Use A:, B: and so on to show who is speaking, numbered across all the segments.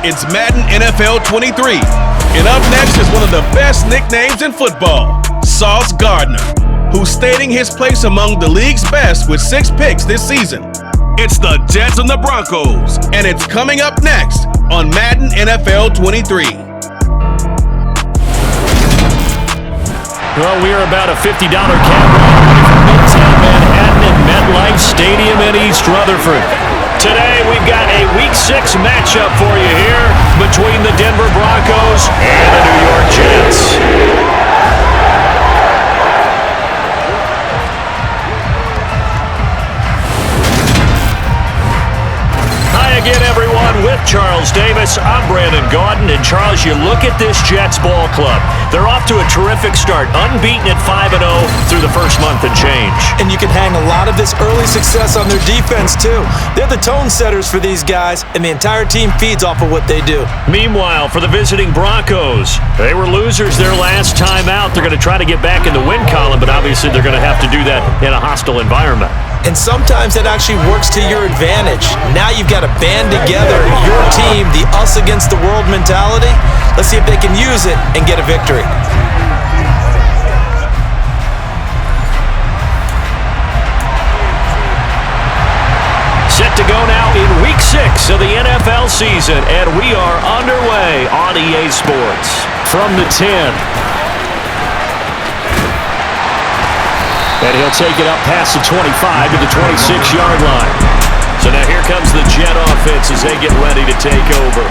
A: It's Madden NFL 23. And up next is one of the best nicknames in football, Sauce Gardner, who's stating his place among the league's best with 6 picks this season. It's the Jets and the Broncos, and it's coming up next on Madden NFL 23.
B: Well, we are about a $50 cab ride away from Midtown Manhattan at MetLife Stadium in East Rutherford. Today, we've got a Week 6 matchup for you here between the Denver Broncos and the New York Jets. Again, everyone, with Charles Davis, I'm Brandon Gaudin. And Charles, you look at this Jets ball club. They're off to a terrific start, unbeaten at 5-0 through the first month and change.
C: And you can hang a lot of this early success on their defense, too. They're the tone setters for these guys, and the entire team feeds off of what they do.
B: Meanwhile, for the visiting Broncos, they were losers their last time out. They're going to try to get back in the win column, but obviously they're going to have to do that in a hostile environment.
C: And sometimes that actually works to your advantage. Now you've got to band together your team, the us against the world mentality. Let's see if they can use it and get a victory.
B: Set to go now in Week 6 of the NFL season, and we are underway on EA Sports. From the 10. And he'll take it up past the 25 to the 26-yard line. So now here comes the Jet offense as they get ready to take over.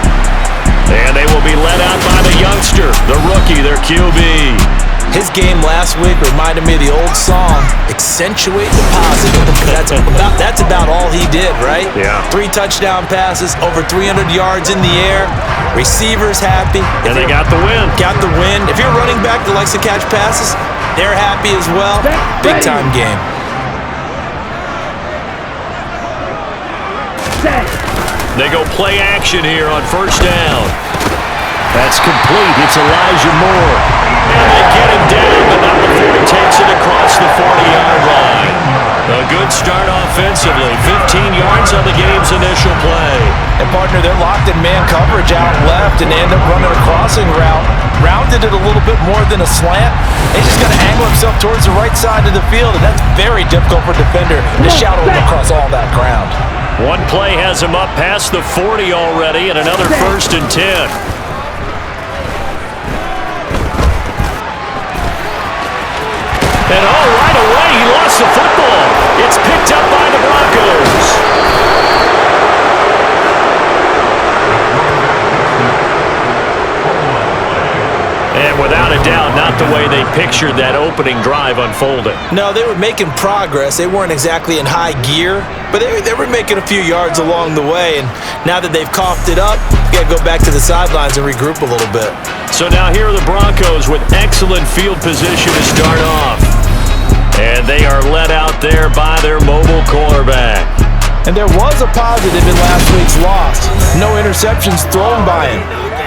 B: And they will be led out by the youngster, the rookie, their QB.
C: His game last week reminded me of the old song, accentuate the positive. That's about all he did, right?
B: Yeah.
C: 3 touchdown passes, over 300 yards in the air. Receivers happy.
B: And they got the win.
C: Got the win. If you're a running back that likes to catch passes, they're happy as well. Big-time game.
B: They go play action here on first down. That's complete. It's Elijah Moore. And they get him down, but not before he takes it across the 40-yard line. A good start offensively. 15 yards on the game's initial play.
C: And, partner, they're locked in man coverage out left, and they end up running a crossing route. Rounded it a little bit more than a slant. He's just got to angle himself towards the right side of the field, and that's very difficult for a defender to shadow him across all that ground.
B: One play has him up past the 40 already, and another 1st and 10. And right away, he lost the football. It's picked up by the Broncos. And without a doubt, not the way they pictured that opening drive unfolding.
C: No, they were making progress. They weren't exactly in high gear, but they were making a few yards along the way. And now that they've coughed it up, you got to go back to the sidelines and regroup a little bit.
B: So now here are the Broncos with excellent field position to start off. And they are led out there by their mobile quarterback.
C: And there was a positive in last week's loss. No interceptions thrown by him.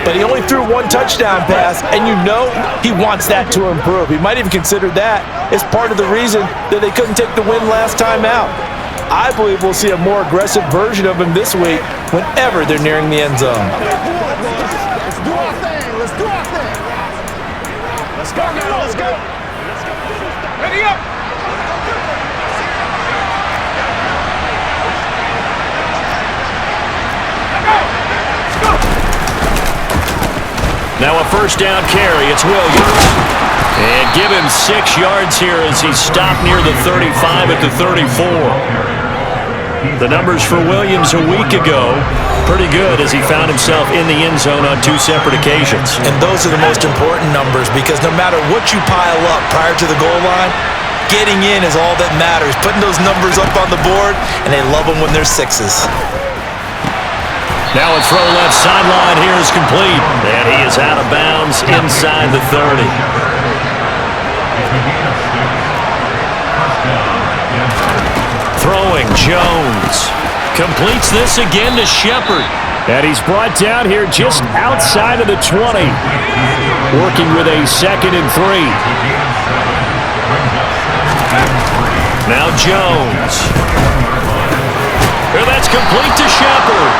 C: But he only threw 1 touchdown pass, and you know he wants that to improve. He might even consider that as part of the reason that they couldn't take the win last time out. I believe we'll see a more aggressive version of him this week whenever they're nearing the end zone.
D: Let's do our thing. Let's do our thing. Let's go now. Let's go. Ready up.
B: Now a first down carry, it's Williams. And give him 6 yards here as he stopped near the 35 at the 34. The numbers for Williams a week ago, pretty good as he found himself in the end zone on 2 separate occasions.
C: And those are the most important numbers because no matter what you pile up prior to the goal line, getting in is all that matters. Putting those numbers up on the board, and they love them when they're 6s.
B: Now a throw left sideline here is complete. And he is out of bounds inside the 30. Throwing Jones. Completes this again to Shepard. And he's brought down here just outside of the 20. Working with a 2nd and 3. Now Jones. And that's complete to Shepard.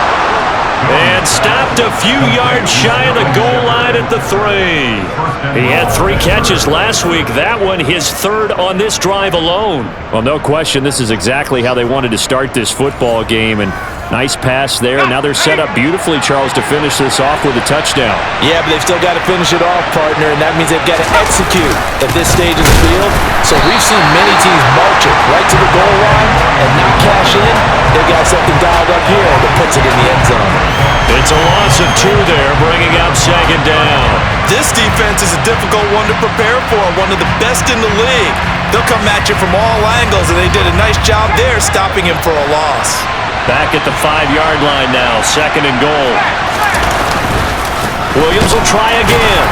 B: And stopped a few yards shy of the goal line at the 3. He had 3 catches last week. That one his 3rd on this drive alone. Well, no question, this is exactly how they wanted to start this football game. And nice pass there. Now they're set up beautifully, Charles, to finish this off with a touchdown.
C: Yeah, but they've still got to finish it off, partner, and that means they've got to execute at this stage of the field. So we've seen many teams march it right to the goal line and not cash in. They've got something dialed up here that puts it in the end zone.
B: It's a loss of 2 there, bringing up 2nd down.
E: This defense is a difficult one to prepare for, one of the best in the league. They'll come at you from all angles, and they did a nice job there stopping him for a loss.
B: Back at the 5-yard line now, 2nd and goal. Williams will try again.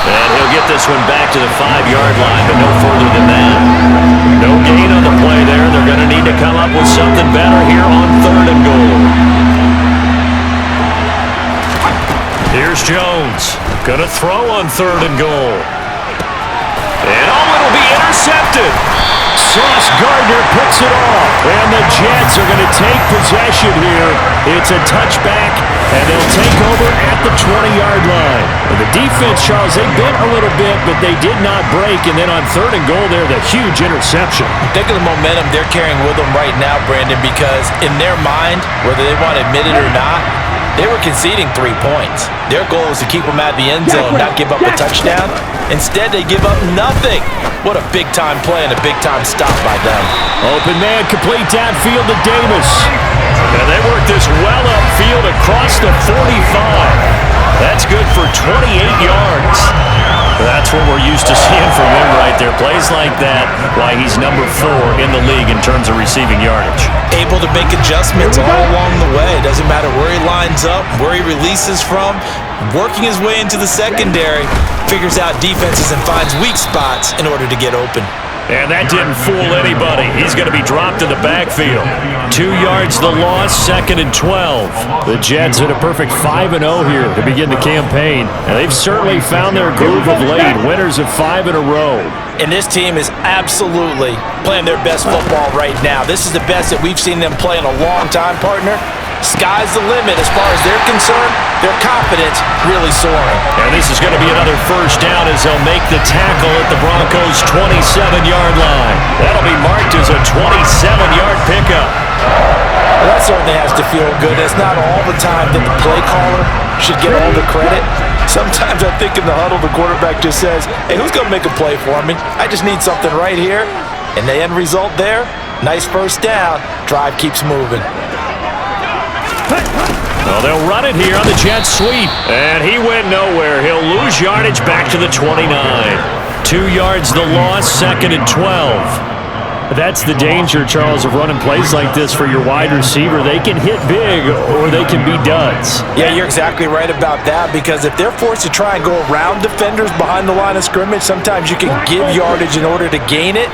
B: And he'll get this one back to the 5-yard line, but no further than that. No gain on the play there. They're going to need to come up with something better here on 3rd and goal. Here's Jones. Going to throw on 3rd and goal. And it'll be intercepted. Sauce Gardner picks it off. And the Jets are going to take possession here. It's a touchback, and they'll take over at the 20-yard line. And the defense, Charles, they bit a little bit, but they did not break. And then on 3rd and goal there, the huge interception.
C: Think of the momentum they're carrying with them right now, Brandon, because in their mind, whether they want to admit it or not, they were conceding 3 points. Their goal was to keep them out of the end zone, not give up a touchdown. Instead, they give up nothing. What a big-time play and a big-time stop by them.
B: Open man, complete downfield to Davis. And they work this well upfield across the 45. That's good for 28 yards. That's what we're used to seeing from him right there. Plays like that, why he's number 4 in the league in terms of receiving yardage.
C: Able to make adjustments all along the way. Doesn't matter where he lines up, where he releases from. Working his way into the secondary, figures out defenses and finds weak spots in order to get open.
B: And that didn't fool anybody. He's going to be dropped in the backfield. 2 yards the loss, 2nd and 12. The Jets at a perfect 5-0 here to begin the campaign. And they've certainly found their groove of late. Winners of 5 in a row.
C: And this team is absolutely playing their best football right now. This is the best that we've seen them play in a long time, partner. Sky's the limit as far as they're concerned. Their confidence really soaring.
B: And this is going to be another 1st down as they'll make the tackle at the Broncos' 27-yard line. That'll be marked as a 27-yard pickup.
C: Well, that certainly has to feel good. It's not all the time that the play caller should get all the credit. Sometimes I think in the huddle, the quarterback just says, hey, who's going to make a play for me? I just need something right here. And the end result there, nice 1st down. Drive keeps moving.
B: Well, they'll run it here on the Jets sweep. And he went nowhere. He'll lose yardage back to the 29. 2 yards the loss, 2nd and 12. That's the danger, Charles, of running plays like this for your wide receiver. They can hit big or they can be duds.
C: Yeah, you're exactly right about that, because if they're forced to try and go around defenders behind the line of scrimmage, sometimes you can give yardage in order to gain it.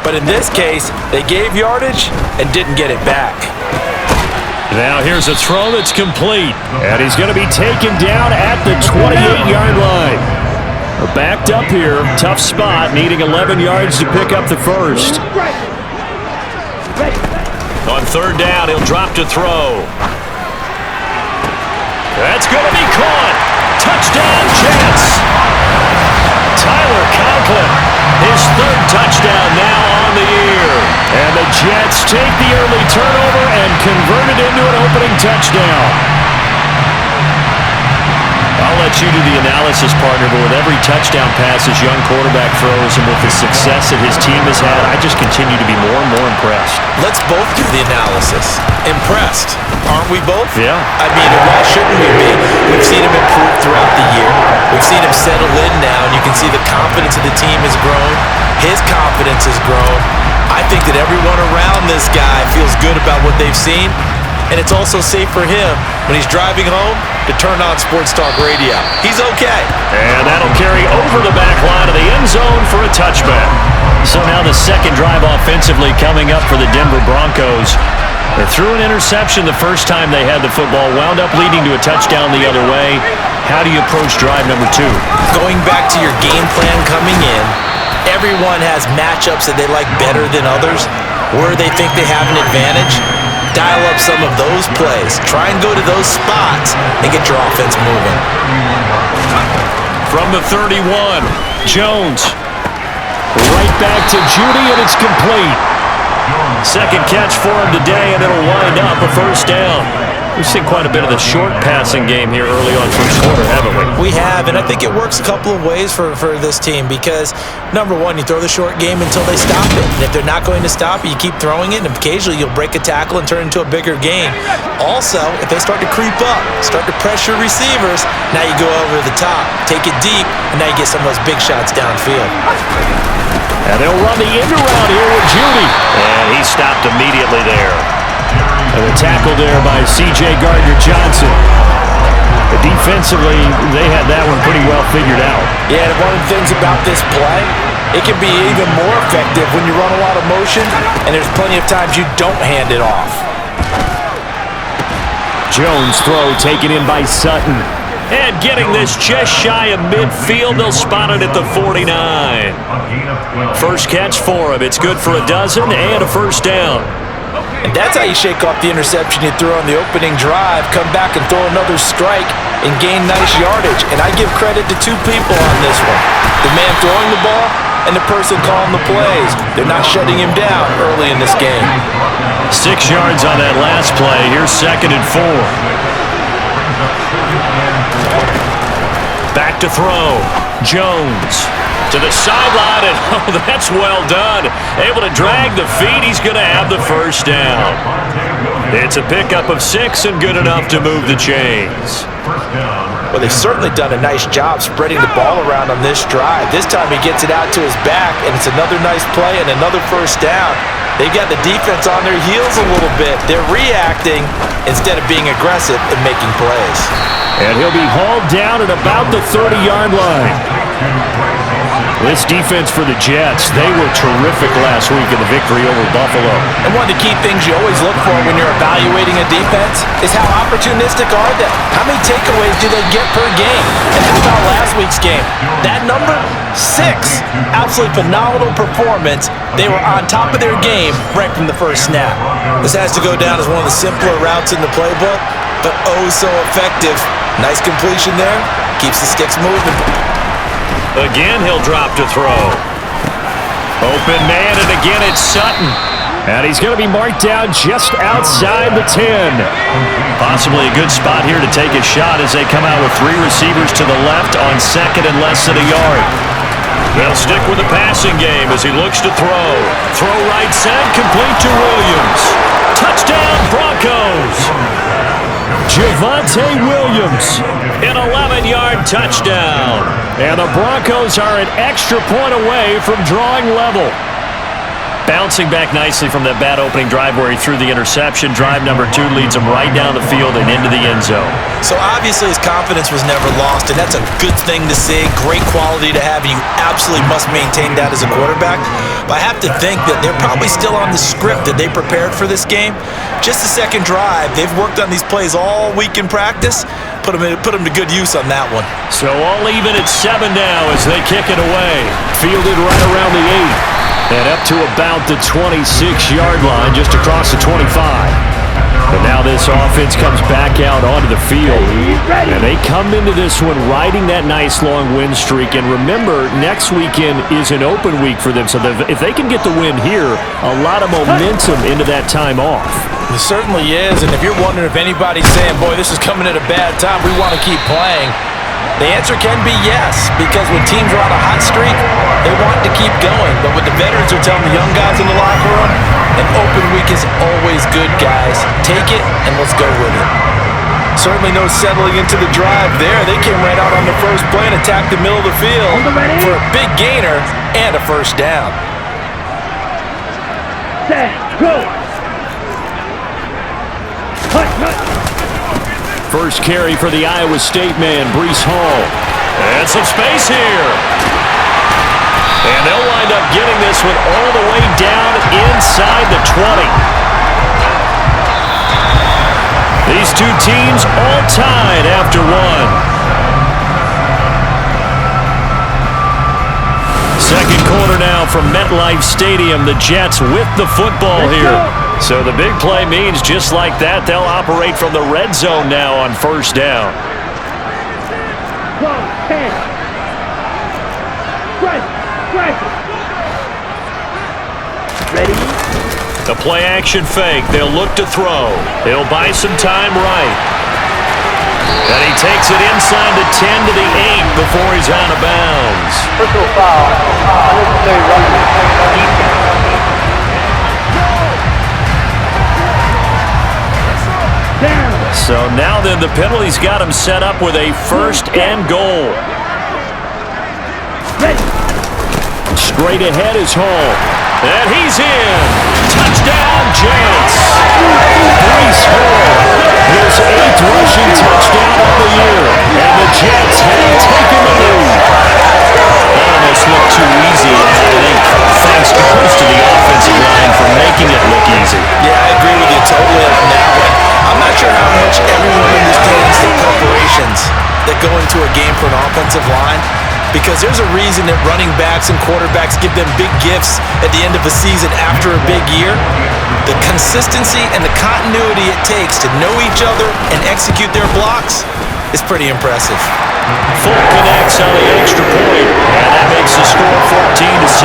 C: But in this case, they gave yardage and didn't get it back.
B: Now here's a throw that's complete. And he's going to be taken down at the 28-yard line. We're backed up here. Tough spot, needing 11 yards to pick up the 1st. On 3rd down, he'll drop to throw. That's going to be caught. Touchdown, Jets. Tyler Conklin, his 3rd touchdown now on the year. And the Jets take the early turnover and convert it into an opening touchdown. I'll let you do the analysis, partner, but with every touchdown pass his young quarterback throws and with the success that his team has had, I just continue to be more and more impressed.
C: Let's both do the analysis. Impressed, aren't we both?
B: Yeah.
C: I mean, why shouldn't we be? We've seen him improve throughout the year. We've seen him settle in now, and you can see the confidence of the team has grown. His confidence has grown. I think that everyone around this guy feels good about what they've seen, and it's also safe for him when he's driving home to turn on Sports Talk Radio. He's okay.
B: And that'll carry over the back line of the end zone for a touchback. So now the 2nd drive offensively coming up for the Denver Broncos. They threw an interception the first time they had the football, wound up leading to a touchdown the other way. How do you approach drive number 2?
C: Going back to your game plan coming in, everyone has matchups that they like better than others, where they think they have an advantage. dial up some of those plays. Try and go to those spots and get your offense moving.
B: From the 31, Jones. Right back to Judy, and it's complete. Second catch for him today, and it'll wind up a first down. We've seen quite a bit of the short passing game here early on first quarter, haven't we?
C: We have, and I think it works a couple of ways for this team because, number one, you throw the short game until they stop it. And if they're not going to stop it, you keep throwing it, and occasionally you'll break a tackle and turn it into a bigger game. Also, if they start to creep up, start to pressure receivers, now you go over the top, take it deep, and now you get some of those big shots downfield.
B: And they'll run the end around here with Judy. And he stopped immediately there. And the tackle there by C.J. Gardner-Johnson. Defensively, they had that one pretty well figured out.
C: Yeah, and one of the things about this play, it can be even more effective when you run a lot of motion, and there's plenty of times you don't hand it off.
B: Jones' throw taken in by Sutton. And getting this just shy of midfield, they'll spot it at the 49. First catch for him. It's good for a dozen and a first down.
C: And that's how you shake off the interception you threw on the opening drive, come back and throw another strike and gain nice yardage. And I give credit to two people on this one. The man throwing the ball and the person calling the plays. They're not shutting him down early in this game.
B: 6 yards on that last play. Here's 2nd and 4. Back to throw. Jones to the sideline, and oh, that's well done. Able to drag the feet. He's going to have the first down. It's a pickup of 6 and good enough to move the chains.
C: Well, they've certainly done a nice job spreading the ball around on this drive. This time he gets it out to his back, and it's another nice play and another first down. They've got the defense on their heels a little bit. They're reacting instead of being aggressive and making plays.
B: And he'll be hauled down at about the 30-yard line. This defense for the Jets, they were terrific last week in the victory over Buffalo.
C: And one of the key things you always look for when you're evaluating a defense is how opportunistic are they? How many takeaways do they get per game? And how about last week's game? That number? 6. Absolutely phenomenal performance. They were on top of their game right from the first snap. This has to go down as one of the simpler routes in the playbook, but oh so effective. Nice completion there. Keeps the sticks moving.
B: Again, he'll drop to throw. Open man, and again it's Sutton. And he's going to be marked down just outside the 10. Possibly a good spot here to take a shot as they come out with 3 receivers to the left on 2nd and less than a yard. They'll stick with the passing game as he looks to throw. Throw right side, complete to Williams. Touchdown, Broncos! Javonte Williams, an 11-yard touchdown. And the Broncos are an extra point away from drawing level. Bouncing back nicely from that bad opening drive where he threw the interception. Drive number 2 leads him right down the field and into the end zone.
C: So obviously his confidence was never lost, and that's a good thing to see. Great quality to have, and you absolutely must maintain that as a quarterback. But I have to think that they're probably still on the script that they prepared for this game. Just the second drive. They've worked on these plays all week in practice. Put them to good use on that one.
B: So all even at 7 now as they kick it away. Fielded right around the 8. And up to about the 26-yard line, just across the 25. But now this offense comes back out onto the field. And they come into this one riding that nice long win streak. And remember, next weekend is an open week for them. So if they can get the win here, a lot of momentum into that time off.
C: It certainly is. And if you're wondering if anybody's saying, boy, this is coming at a bad time, we want to keep playing, the answer can be yes, because when teams are on a hot streak, they want to keep going. But what the veterans are telling the young guys in the locker room, an open week is always good, guys. Take it, and let's go with it. Certainly no settling into the drive there. They came right out on the first play and attacked the middle of the field for a big gainer and a first down.
F: Set, go!
B: First carry for the Iowa State man, Breece Hall. And some space here. And they'll wind up getting this one all the way down inside the 20. These two teams all tied after 1. Second quarter now from MetLife Stadium. The Jets with the football here. So the big play means just like that, they'll operate from the red zone now on first down.
F: Ready?
B: The play action fake. They'll look to throw. He'll buy some time right. And he takes it inside the 10 to the 8 before he's out of bounds.
F: Personal foul. Unnecessary running. Defense.
B: So now then the penalty's got him set up with a first and goal. Straight ahead is Hall. And he's in. Touchdown, Jets. Breece Hall, his 8th rushing touchdown of the year. And the Jets have taken the lead. That almost looked too easy, and I think thanks goes to the offensive line for making it look easy.
E: Yeah, I agree with you totally on that one. I'm not sure how much everyone understands the preparations that go into a game for an offensive line, because there's a reason that running backs and quarterbacks give them big gifts at the end of a season after a big year. The consistency and the continuity it takes to know each other and execute their blocks is pretty impressive.
B: Full connects on the extra point, and that makes the score 14-7.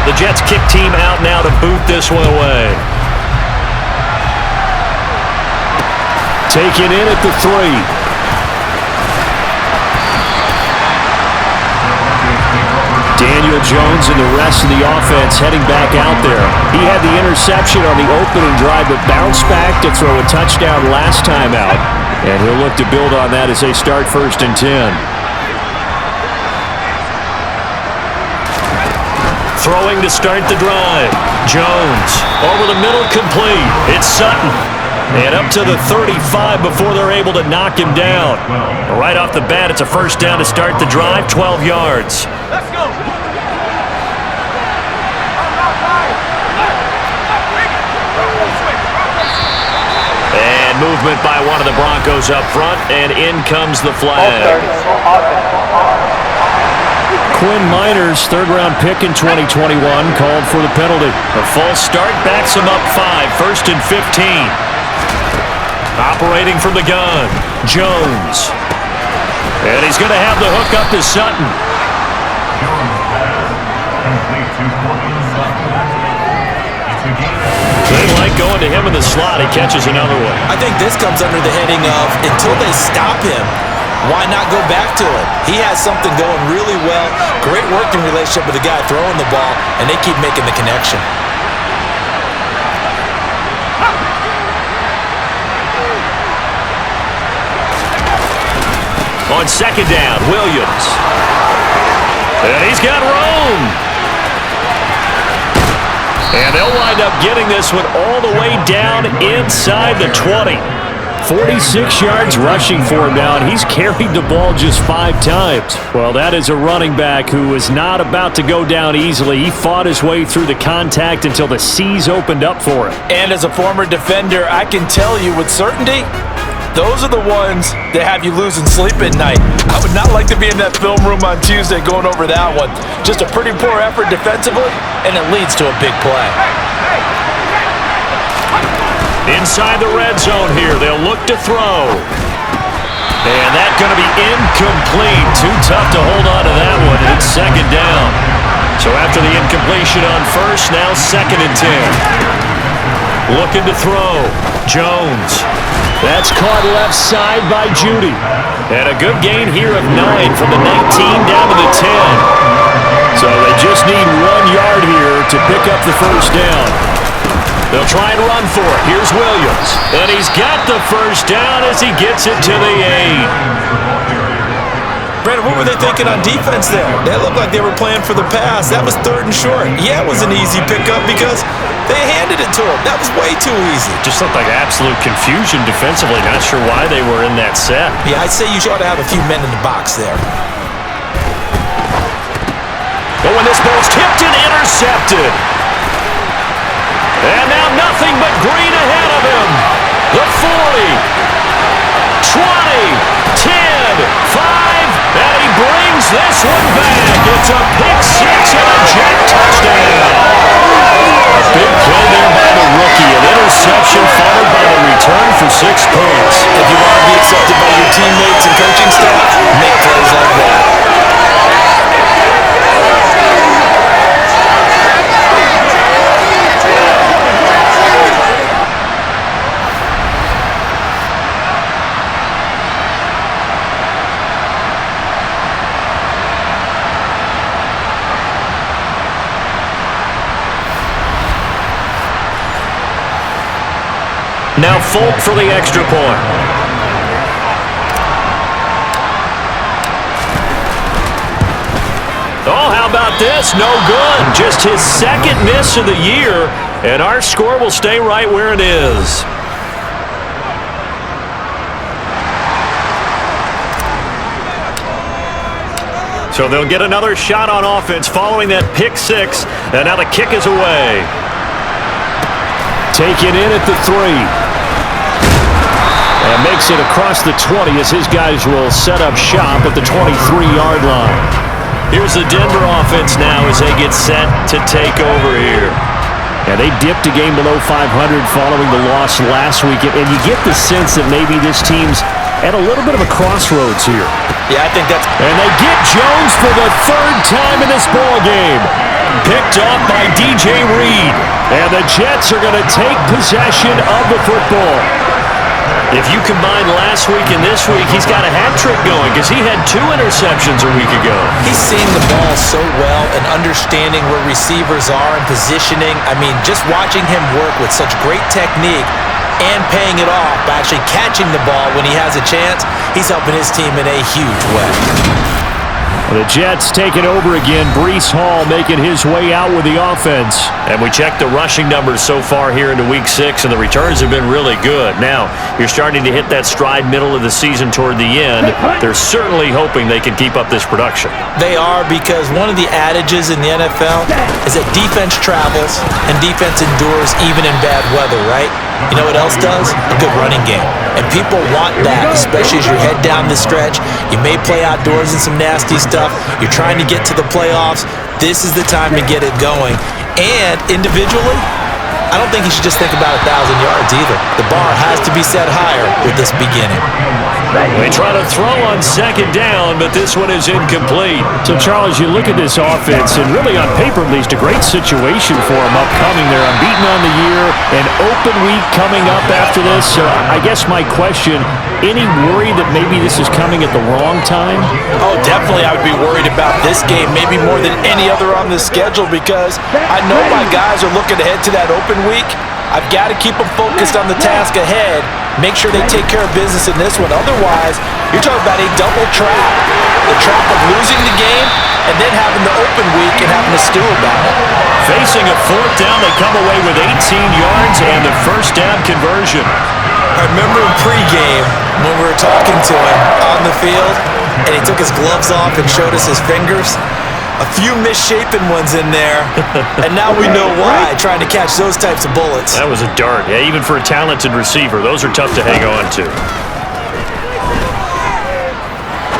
B: The Jets kick team out now to boot this one away. Taken in at the 3. Daniel Jones and the rest of the offense heading back out there. He had the interception on the opening drive, but bounced back to throw a touchdown last time out. And he'll look to build on that as they start 1st and 10. Throwing to start the drive. Jones over the middle, complete. It's Sutton. And up to the 35 before they're able to knock him down. Right off the bat, it's a first down to start the drive, 12 yards.
D: Let's go.
B: And movement by one of the Broncos up front, and in comes the flag. Quinn Miners, 3rd-round pick in 2021, called for the penalty. A false start backs him up 5, 1st and 15. Operating from the gun, Jones. And he's going to have the hook up to Sutton. They like going to him in the slot. He catches another one.
E: I think this comes under the heading of, until they stop him, why not go back to him? He has something going really well. Great working relationship with the guy throwing the ball, and they keep making the connection.
B: On 2nd down, Williams. And he's got Rome. And they'll wind up getting this one all the way down inside the 20. 46 yards rushing for him now, and he's carried the ball just 5 times. Well, that is a running back who is not about to go down easily. He fought his way through the contact until the seas opened up for him.
C: And as a former defender, I can tell you with certainty, those are the ones that have you losing sleep at night. I would not like to be in that film room on Tuesday going over that one. Just a pretty poor effort defensively, and it leads to a big play.
B: Inside the red zone here, they'll look to throw. And that's going to be incomplete. Too tough to hold on to that one. It's 2nd down. So after the incompletion on 1st, now 2nd and 10. Looking to throw. Jones. That's caught left side by Judy. And a good gain here of 9 from the 19 down to the 10. So they just need 1 yard here to pick up the first down. They'll try and run for it. Here's Williams. And he's got the first down as he gets it to the 8.
E: Brandon, what were they thinking on defense there? That looked like they were playing for the pass. That was 3rd and short. Yeah, it was an easy pickup because they handed it to him. That was way too easy.
B: Just looked like absolute confusion defensively. Not sure why they were in that set.
E: Yeah, I'd say you ought to have a few men in the box there.
B: But when this ball's tipped and intercepted. And now nothing but green ahead of him. The 40, 20, 10, 5, and he brings this one back. It's a Now Folk for the extra point. Oh, how about this? No good. Just his second miss of the year, and our score will stay right where it is. So they'll get another shot on offense following that pick six, and now the kick is away. Taken in at the 3. And makes it across the 20 as his guys will set up shop at the 23-yard line. Here's the Denver offense now as they get set to take over here. And they dipped a game below 500 following the loss last week. And you get the sense that maybe this team's at a little bit of a crossroads here.
E: Yeah, I think that's...
B: And they get Jones for the third time in this ball game. Picked off by B.R.E.D. And the Jets are going to take possession of the football. If you combine last week and this week, he's got a hat trick going because he had 2 interceptions a week ago.
E: He's seeing the ball so well and understanding where receivers are and positioning. I mean, just watching him work with such great technique and paying it off by actually catching the ball when he has a chance, he's helping his team in a huge way.
B: The Jets taking over again. Breece Hall making his way out with the offense. And we checked the rushing numbers so far here into Week 6, and the returns have been really good. Now, you're starting to hit that stride middle of the season toward the end. They're certainly hoping they can keep up this production.
E: They are, because one of the adages in the NFL is that defense travels and defense endures even in bad weather, right? You know what else does? A good running game. And people want that, especially as you head down the stretch. You may play outdoors in some nasty stuff. You're trying to get to the playoffs. This is the time to get it going. And individually, I don't think you should just think about 1,000 yards either. The bar has to be set higher with this beginning.
B: They try to throw on second down, but this one is incomplete. So, Charles, you look at this offense, and really on paper, at least, a great situation for them upcoming. They're unbeaten on the year, an open week coming up after this. So I guess my question, any worry that maybe this is coming at the wrong time?
C: Oh, definitely I would be worried about this game, maybe more than any other on the schedule, because I know my guys are looking ahead to that open week. I've got to keep them focused on the task ahead, make sure they take care of business in this one. Otherwise, you're talking about a double trap. The trap of losing the game and then having the open week and having to stew about it.
B: Facing a fourth down, they come away with 18 yards and the first down conversion.
E: I remember in pregame when we were talking to him on the field and he took his gloves off and showed us his fingers. A few misshapen ones in there, and now we know why, trying to catch those types of bullets.
B: That was a dart. Yeah, even for a talented receiver, those are tough to hang on to.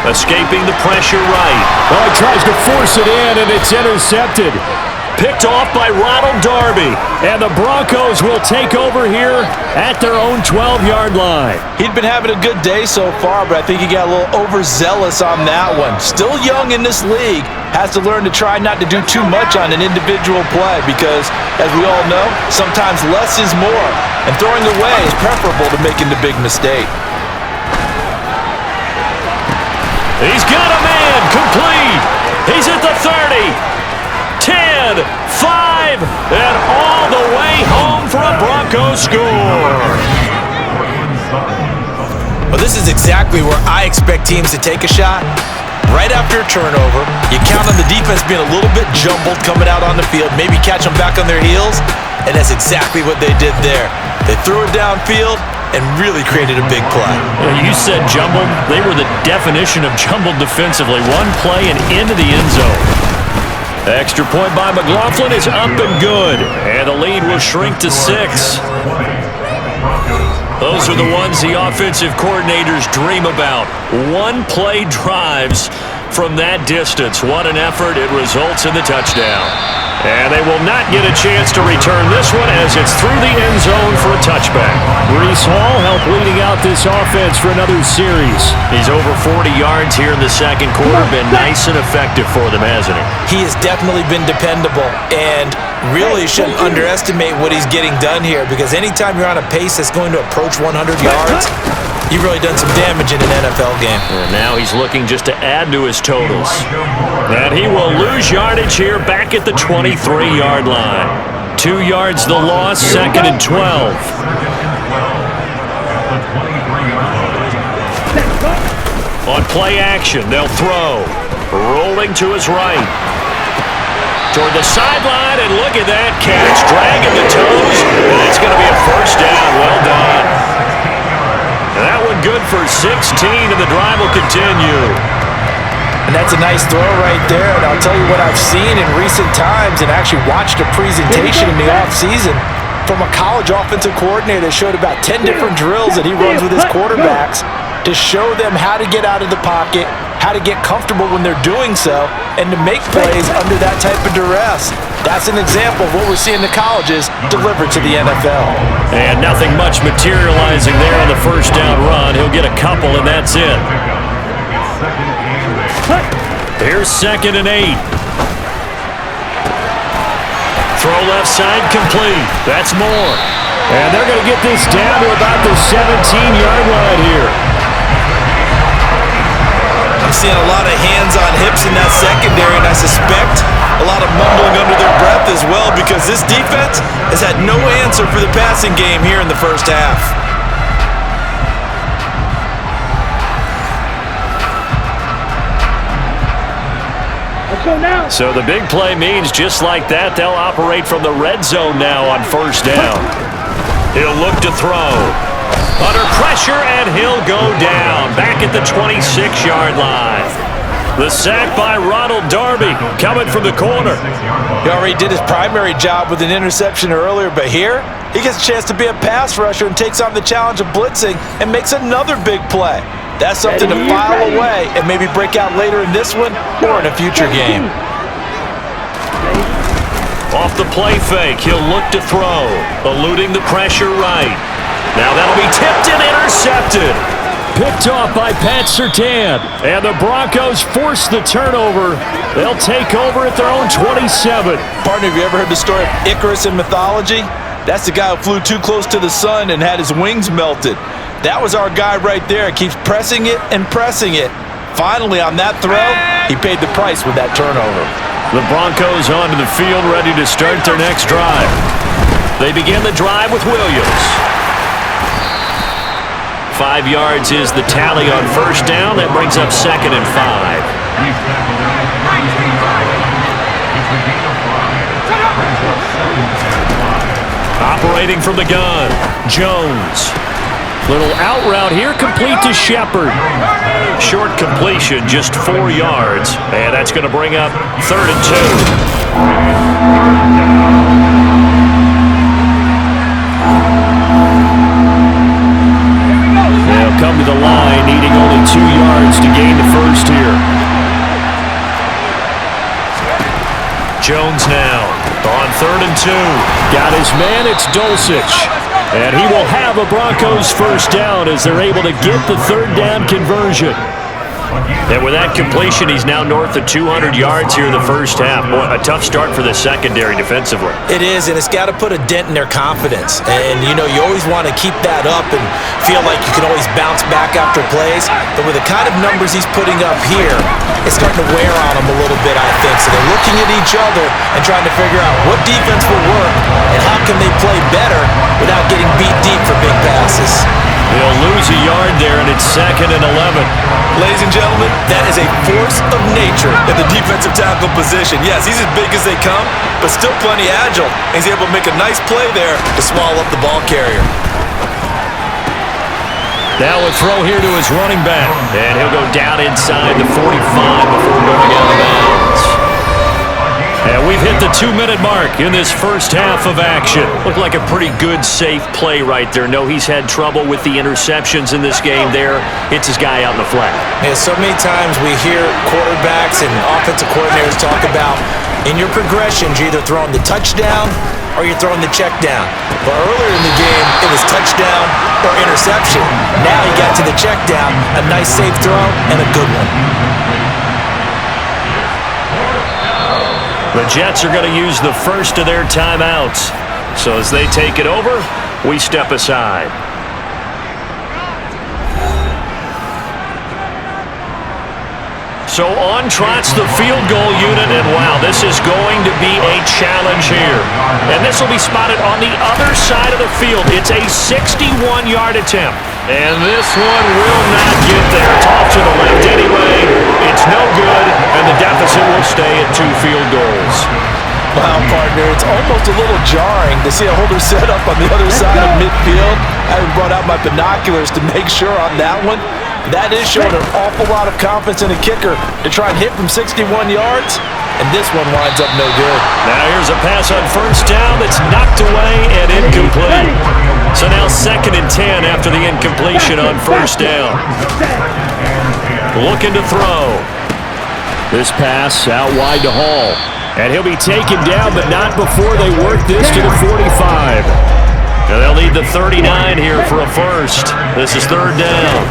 B: Escaping the pressure right. Oh, he tries to force it in, and it's intercepted. Picked off by Ronald Darby, and the Broncos will take over here at their own 12-yard line.
C: He'd been having a good day so far, but I think he got a little overzealous on that one. Still young in this league, has to learn to try not to do too much on an individual play because, as we all know, sometimes less is more, and throwing away is preferable to making the big mistake.
B: He's got a man, complete. He's at the 30. 10, 5, and all the way home for a Broncos score.
E: Well, this is exactly where I expect teams to take a shot. Right after a turnover, you count on the defense being a little bit jumbled coming out on the field, maybe catch them back on their heels, and that's exactly what they did there. They threw it downfield and really created a big play.
B: You said jumbled. They were the definition of jumbled defensively. One play and into the end zone. Extra point by McLaughlin is up and good, and the lead will shrink to 6. Those are the ones the offensive coordinators dream about. One-play drives from that distance. What an effort. It results in the touchdown. And they will not get a chance to return this one as it's through the end zone for a touchback. Breece Hall helped leading out this offense for another series. He's over 40 yards here in the second quarter. Been nice and effective for them, hasn't he?
E: He has definitely been dependable, and really shouldn't underestimate what he's getting done here, because anytime you're on a pace that's going to approach 100 yards, you've really done some damage in an NFL game.
B: And now he's looking just to add to his totals. And he will lose yardage here back at the 23-yard line. 2 yards the loss, 2nd and 12. On play action, they'll throw. Rolling to his right. Toward the sideline, and look at that catch. Dragging the toes, and it's going to be a first down. Well done. And that one good for 16, and the drive will continue.
C: And that's a nice throw right there. And I'll tell you what I've seen in recent times and actually watched a presentation in the offseason from a college offensive coordinator that showed about 10 different drills that he runs with his quarterbacks to show them how to get out of the pocket, how to get comfortable when they're doing so, and to make plays under that type of duress. That's an example of what we're seeing the colleges deliver to the NFL.
B: And nothing much materializing there on the first down run. He'll get a couple, and that's it. Here's 2nd and 8. Throw left side complete. That's more. And they're going to get this down to about the 17-yard line here.
E: I'm seeing a lot of hands on hips in that secondary, and I suspect a lot of mumbling under their breath as well, because this defense has had no answer for the passing game here in the first half.
B: So the big play means just like that, they'll operate from the red zone now on first down. He'll look to throw. Under pressure, and he'll go down. Back at the 26-yard line. The sack by Ronald Darby coming from the corner.
C: He already did his primary job with an interception earlier, but here he gets a chance to be a pass rusher and takes on the challenge of blitzing and makes another big play. That's something to file away and maybe break out later in this one or in a future game.
B: Off the play fake, he'll look to throw. Eluding the pressure right. Now that'll be tipped and intercepted. Picked off by Pat Surtain. And the Broncos force the turnover. They'll take over at their own 27.
C: Partner, have you ever heard the story of Icarus in mythology? That's the guy who flew too close to the sun and had his wings melted. That was our guy right there. Keeps pressing it and pressing it. Finally, on that throw, he paid the price with that turnover.
B: The Broncos onto the field, ready to start their next drive. They begin the drive with Williams. 5 yards is the tally on first down. That brings up 2nd and 5. Operating from the gun, Jones. Little out route here, complete to Shepard. Short completion, just 4 yards. And that's going to bring up 3rd and 2. They'll come to the line, needing only 2 yards to gain the first here. Jones now on 3rd and 2. Got his man, it's Dulcich. And he will have a Broncos first down as they're able to get the 3rd down conversion. And with that completion, he's now north of 200 yards here in the first half. Boy, a tough start for the secondary defensively.
E: It is, and it's got to put a dent in their confidence. And, you know, you always want to keep that up and feel like you can always bounce back after plays. But with the kind of numbers he's putting up here, it's starting to wear on them a little bit, I think. So they're looking at each other and trying to figure out what defense will work and how can they play better without getting beat deep for big passes.
B: He'll lose a yard there, and it's 2nd and 11.
E: Ladies and gentlemen, that is a force of nature in the defensive tackle position. Yes, he's as big as they come, but still plenty agile. And he's able to make a nice play there to swallow up the ball carrier.
B: Now a throw here to his running back, and he'll go down inside the 45 before going out of bounds. And we've hit the 2-minute mark in this first half of action. Looked like a pretty good, safe play right there. No, he's had trouble with the interceptions in this game there. Hits his guy out in the flat.
E: Yeah, so many times we hear quarterbacks and offensive coordinators talk about in your progressions, you're either throwing the touchdown or you're throwing the check down. But earlier in the game, it was touchdown or interception. Now he got to the check down, a nice safe throw, and a good one.
B: The Jets are going to use the first of their timeouts. So as they take it over, we step aside. So on trots the field goal unit, and wow, this is going to be a challenge here. And this will be spotted on the other side of the field. It's a 61-yard attempt. And this one will not get there. It's off to the left anyway. It's no good, and the deficit will stay at 2 field goals.
C: Wow, partner, it's almost a little jarring to see a holder set up on the other side of midfield. I haven't brought out my binoculars to make sure on that one. That is showing an awful lot of confidence in a kicker to try and hit from 61 yards, and this one winds up no good.
B: Now here's a pass on first down that's knocked away and incomplete. So now 2nd and 10 after the incompletion on first down. Looking to throw. This pass out wide to Hall. And he'll be taken down, but not before they work this to the 45. Now they'll need the 39 here for a first. This is 3rd down.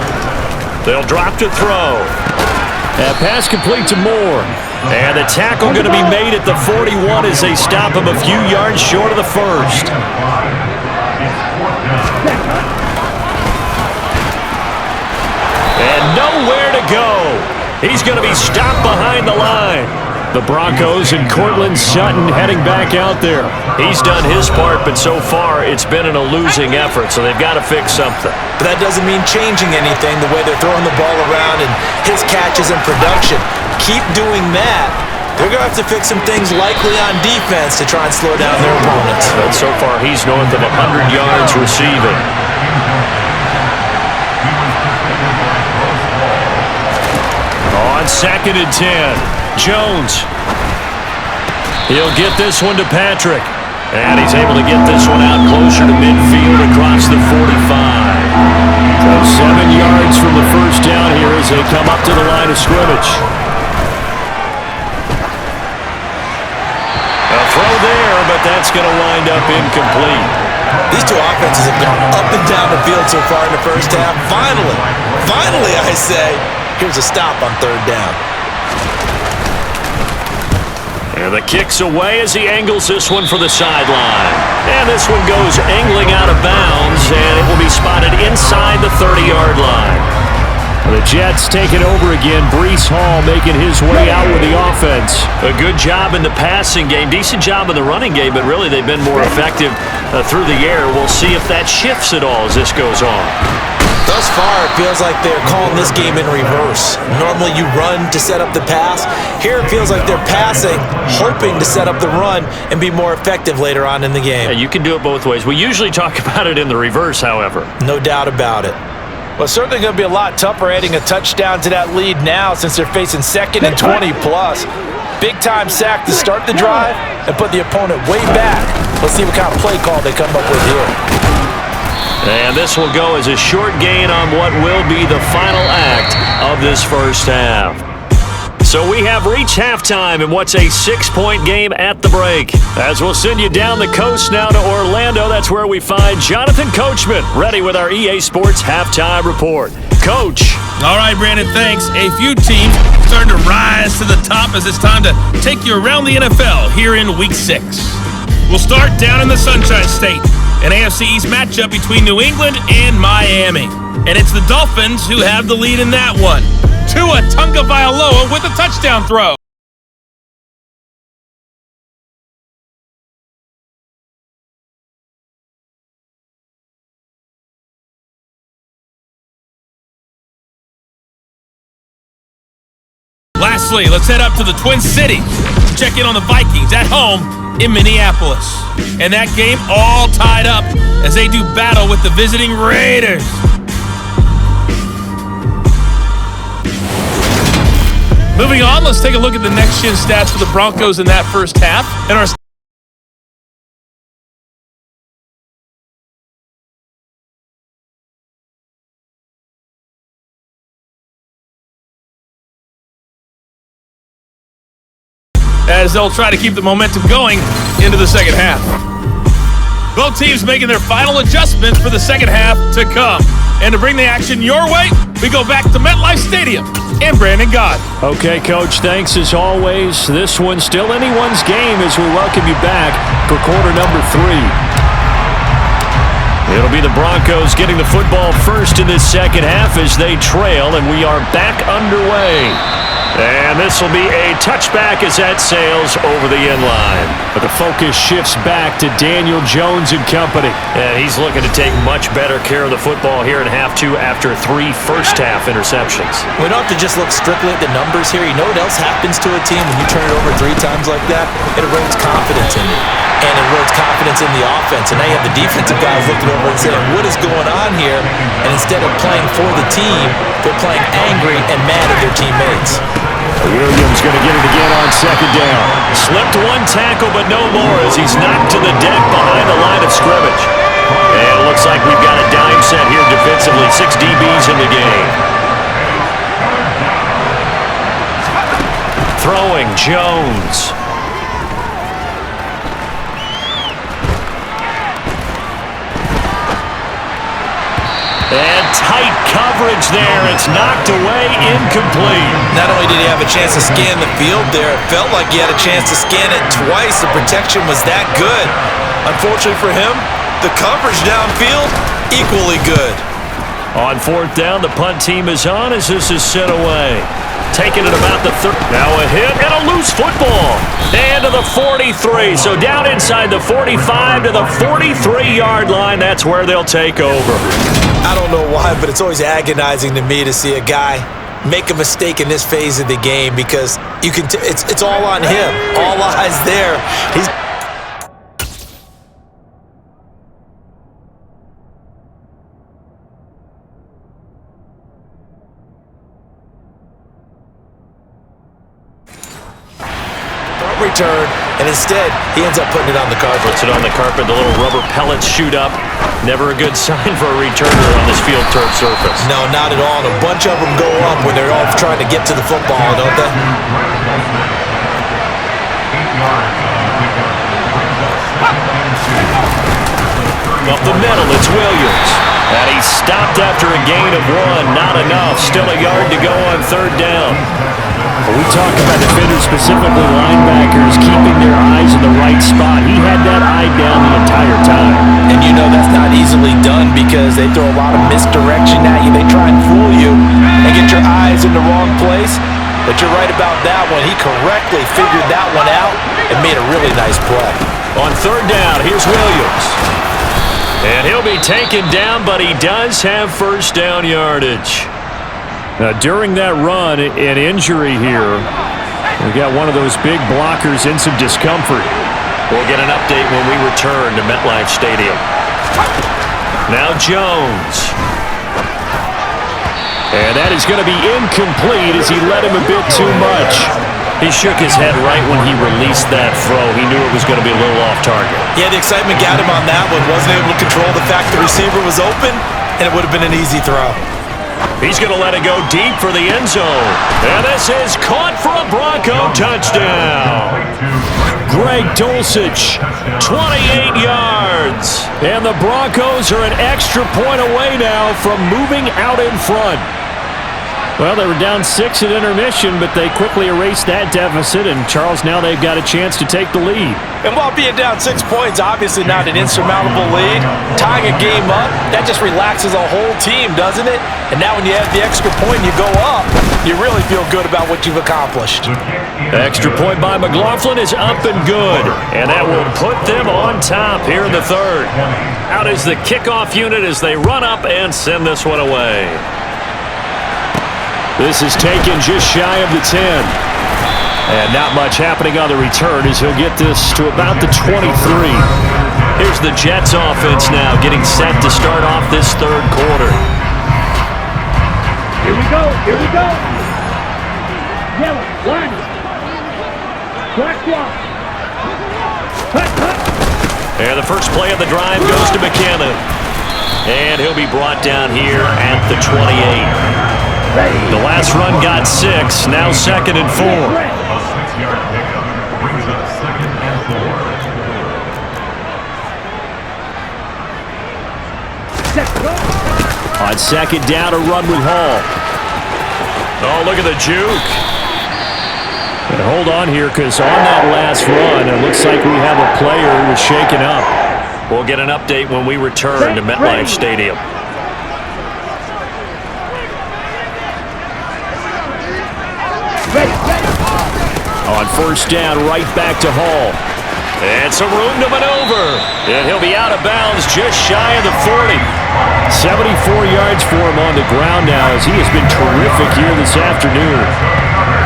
B: They'll drop to throw. That pass complete to Moore. And the tackle going to be made at the 41 as they stop him a few yards short of the first. And nowhere to go. He's going to be stopped behind the line. The Broncos and Cortland Sutton heading back out there. He's done his part, but so far it's been in a losing effort, so they've got to fix something.
E: But that doesn't mean changing anything, the way they're throwing the ball around and his catches and production. Keep doing that. They're going to have to fix some things likely on defense to try and slow down their opponents.
B: But so far he's north of 100 yards receiving. On 2nd and 10. Jones. He'll get this one to Patrick. And he's able to get this one out closer to midfield across the 45. So 7 yards from the first down here as they come up to the line of scrimmage. A throw there, but that's going to wind up incomplete.
E: These two offenses have gone up and down the field so far in the first half. Finally, I say, here's a stop on 3rd down.
B: And the kick's away as he angles this one for the sideline. And this one goes angling out of bounds, and it will be spotted inside the 30-yard line. The Jets take it over again. Breece Hall making his way out with the offense. A good job in the passing game. Decent job in the running game, but really they've been more effective through the air. We'll see if that shifts at all as this goes on.
E: Thus far, it feels like they're calling this game in reverse. Normally you run to set up the pass. Here it feels like they're passing, hoping to set up the run and be more effective later on in the game.
B: Yeah, you can do it both ways. We usually talk about it in the reverse, however.
E: No doubt about it.
C: Well, it's certainly going to be a lot tougher adding a touchdown to that lead now since they're facing 2nd and 20 plus. Big-time sack to start the drive and put the opponent way back. Let's see what kind of play call they come up with here.
B: And this will go as a short gain on what will be the final act of this first half. So we have reached halftime in what's a 6-point game at the break. As we'll send you down the coast now to Orlando, that's where we find Jonathan Coachman, ready with our EA Sports Halftime Report. Coach.
A: All right, Brandon, thanks. A few teams starting to rise to the top as it's time to take you around the NFL here in Week 6. We'll start down in the Sunshine State. An AFC East matchup between New England and Miami. And it's the Dolphins who have the lead in that one. Tua Tagovailoa with a touchdown throw. Lastly, let's head up to the Twin Cities to check in on the Vikings at home in Minneapolis. And that game all tied up as they do battle with the visiting Raiders. Moving on, let's take a look at the next-gen stats for the Broncos in that first half. And our as they'll try to keep the momentum going into the second half. Both teams making their final adjustments for the second half to come. And to bring the action your way, we go back to MetLife Stadium and Brandon God.
B: Okay, Coach, thanks as always. This one's still anyone's game as we welcome you back for quarter number 3. It'll be the Broncos getting the football first in this second half as they trail, and we are back underway. And this will be a touchback as that sails over the end line. But the focus shifts back to Daniel Jones and company. And he's looking to take much better care of the football here in half two after 3 first-half interceptions.
E: We don't have to just look strictly at the numbers here. You know what else happens to a team when you turn it over 3 times like that? It erodes confidence in you. And it erodes confidence in the offense. And now you have the defensive guys looking over and saying, what is going on here? And instead of playing for the team, they're playing angry and mad at their teammates.
B: Williams going to get it again on second down. Slipped 1 tackle, but no more as he's knocked to the deck behind the line of scrimmage. And it looks like we've got a dime set here defensively. 6 DBs in the game. Throwing Jones. And tight coverage there. It's knocked away, incomplete.
E: Not only did he have a chance to scan the field there, it felt like he had a chance to scan it twice. The protection was that good. Unfortunately for him, the coverage downfield, equally good.
B: On 4th down, the punt team is on as this is sent away. Taking it about the 30. Now a hit and a loose football. And to the 43. So down inside the 45 to the 43-yard line. That's where they'll take over.
E: I don't know why, but it's always agonizing to me to see a guy make a mistake in this phase of the game because you can. It's all on him. All eyes there. He's. Return, and instead he ends up putting it on the carpet.
B: Puts it on the carpet. The little rubber pellets shoot up. Never a good sign for a returner on this field turf surface.
E: No, not at all. And a bunch of them go up when they're all trying to get to the football, don't they?
B: Up the middle, it's Williams. And he's stopped after a gain of 1. Not enough. Still a yard to go on 3rd down. We talk about defenders, specifically linebackers, keeping their eyes in the right spot. He had that eye down the entire time.
E: And you know that's not easily done because they throw a lot of misdirection at you. They try and fool you and get your eyes in the wrong place. But you're right about that one. He correctly figured that one out and made a really nice play.
B: On 3rd down, here's Williams. And he'll be taken down, but he does have 1st down yardage. Now, during that run, an injury here. We got one of those big blockers in some discomfort. We'll get an update when we return to MetLife Stadium. Now Jones. And that is going to be incomplete as he led him a bit too much. He shook his head right when he released that throw. He knew it was going to be a little off target.
E: Yeah, the excitement got him on that one. Wasn't able to control the fact the receiver was open, and it would have been an easy throw.
B: He's going to let it go deep for the end zone. And this is caught for a Bronco touchdown. Greg Dulcich, 28 yards. And the Broncos are an extra point away now from moving out in front. Well, they were down 6 at intermission, but they quickly erased that deficit. And, Charles, now they've got a chance to take the lead.
C: And while being down 6 points, obviously not an insurmountable lead, tying a game up, that just relaxes a whole team, doesn't it? And now when you have the extra point and you go up, you really feel good about what you've accomplished.
B: The extra point by McLaughlin is up and good. And that will put them on top here in the 3rd. Out is the kickoff unit as they run up and send this one away. This is taken just shy of the 10. And not much happening on the return as he'll get this to about the 23. Here's the Jets offense now getting set to start off this 3rd quarter.
F: Here we go. Here we go. Yellow. Line. Black block.
B: And the first play of the drive goes to McKinnon. And he'll be brought down here at the 28. The last run got 6, now 2nd and 4. On 2nd down, a run with Hall. Oh, look at the juke. And hold on here, because on that last run, it looks like we have a player who was shaken up. We'll get an update when we return to MetLife Stadium.
F: Ready.
B: On first down, right back to Hall. And some room to maneuver. And he'll be out of bounds just shy of the 40. 74 yards for him on the ground now as he has been terrific here this afternoon.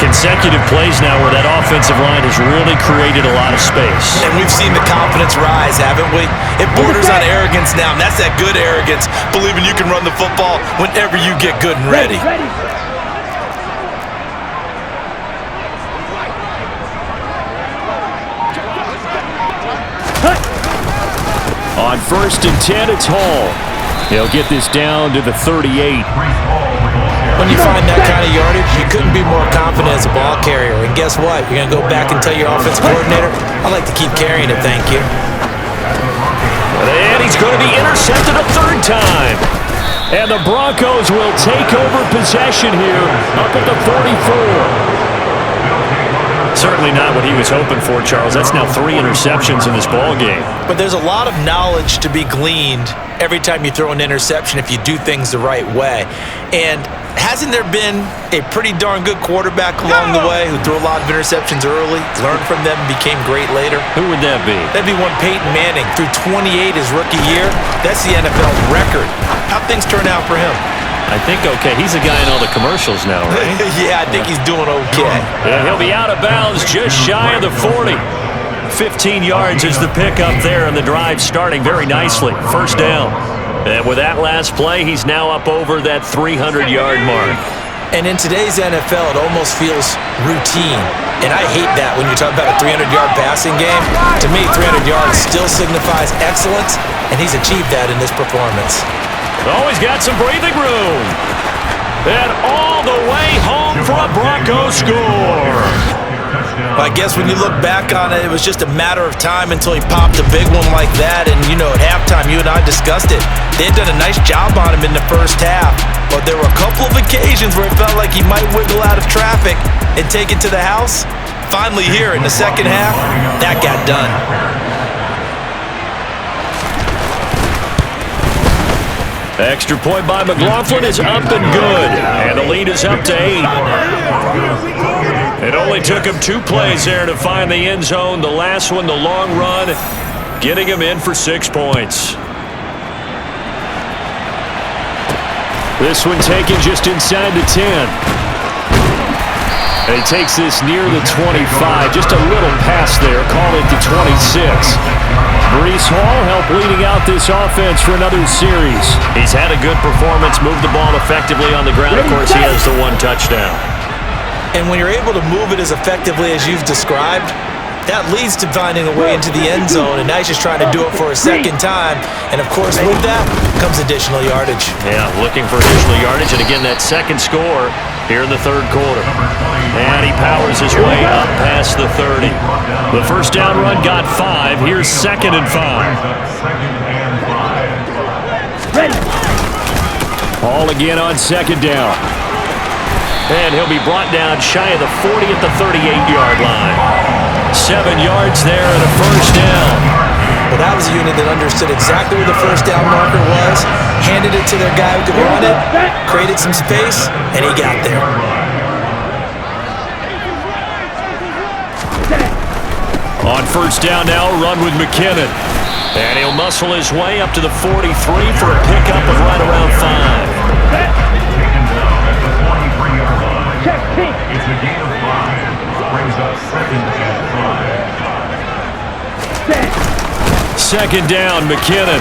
B: Consecutive plays now where that offensive line has really created a lot of space.
E: And we've seen the confidence rise, haven't we? It borders on arrogance now, and that's that good arrogance, believing you can run the football whenever you get good and ready.
B: On first and 10, it's Hall. He'll get this down to the 38.
E: When you find that kind of yardage, you couldn't be more confident as a ball carrier. And guess what? You're going to go back and tell your offensive coordinator, I'd like to keep carrying it, thank you.
B: And he's going to be intercepted a third time. And the Broncos will take over possession here up at the 44. Certainly not what he was hoping for, Charles. That's now 3 interceptions in this ball game.
E: But there's a lot of knowledge to be gleaned every time you throw an interception if you do things the right way. And hasn't there been a pretty darn good quarterback along the way who threw a lot of interceptions early, learned from them, became great later?
B: Who would that be?
E: That'd be one Peyton Manning. Threw 28 his rookie year. That's the NFL record. How'd things turn out for him?
B: I think okay. He's a guy in all the commercials now, right?
E: Yeah, I think he's doing okay.
B: And he'll be out of bounds just shy of the 40. 15 yards is the pickup there, and the drive starting very nicely. First down. And with that last play, he's now up over that 300-yard mark.
E: And in today's NFL, it almost feels routine. And I hate that when you talk about a 300-yard passing game. To me, 300 yards still signifies excellence, and he's achieved that in this performance.
B: Oh, he's got some breathing room. And all the way home for a Broncos score.
E: Well, I guess when you look back on it, it was just a matter of time until he popped a big one like that. And, you know, at halftime, you and I discussed it. They had done a nice job on him in the first half. But there were a couple of occasions where it felt like he might wiggle out of traffic and take it to the house. Finally here in the second half, that got done.
B: Extra point by McLaughlin is up and good. And the lead is up to 8. It only took him 2 plays there to find the end zone. The last one, the long run, getting him in for 6 points. This one taken just inside the 10. And he takes this near the 25. Just a little pass there. Call it the 26. Breece Hall helped leading out this offense for another series. He's had a good performance, moved the ball effectively on the ground. Of course, he has the 1 touchdown.
E: And when you're able to move it as effectively as you've described, that leads to finding a way into the end zone, and now he's just trying to do it for a second time. And, of course, with that comes additional yardage.
B: Yeah, looking for additional yardage, and again, that second score here in the third quarter. And he powers his way up past the 30. The first down run got 5. Here's 2nd and 5. Hall again on 2nd down. And he'll be brought down shy of the 40 at the 38-yard line. 7 yards there and a first down.
E: Well, that was a unit that understood exactly where the first down marker was, handed it to their guy who could run it, created some space, and he got there.
B: On first down now, run with McKinnon. And he'll muscle his way up to the 43 for a pickup of right around 5.
G: It's a gain of 5. Brings up 2nd and 5.
B: Second down, McKinnon.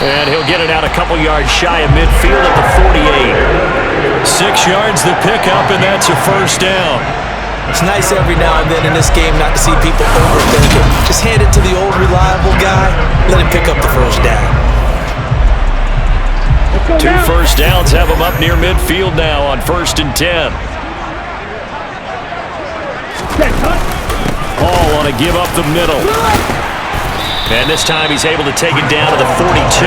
B: And he'll get it out a couple yards shy of midfield at the 48. 6 yards the pickup, and that's a first down.
E: It's nice every now and then in this game not to see people overthink it. Just hand it to the old reliable guy, let him pick up the first down.
B: 2 first downs have him up near midfield now on 1st and 10. Hall on a give up the middle. And this time he's able to take it down to the 42.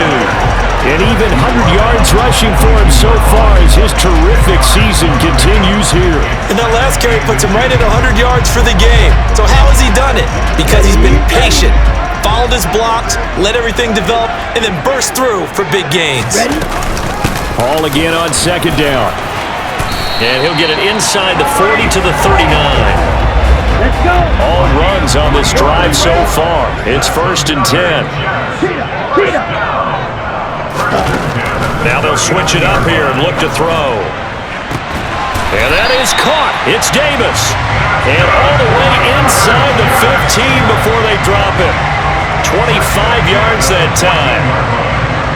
B: And even 100 yards rushing for him so far as his terrific season continues here.
E: And that last carry puts him right at 100 yards for the game. So how has he done it? Because he's been patient, followed his blocks, let everything develop, and then burst through for big gains.
B: Hall again on 2nd down. And he'll get it inside the 40 to the 39.
F: Let's go.
B: All runs on this drive so far. It's 1st and 10. Now they'll switch it up here and look to throw. And that is caught. It's Davis. And all the way inside the 15 before they drop it. 25 yards that time.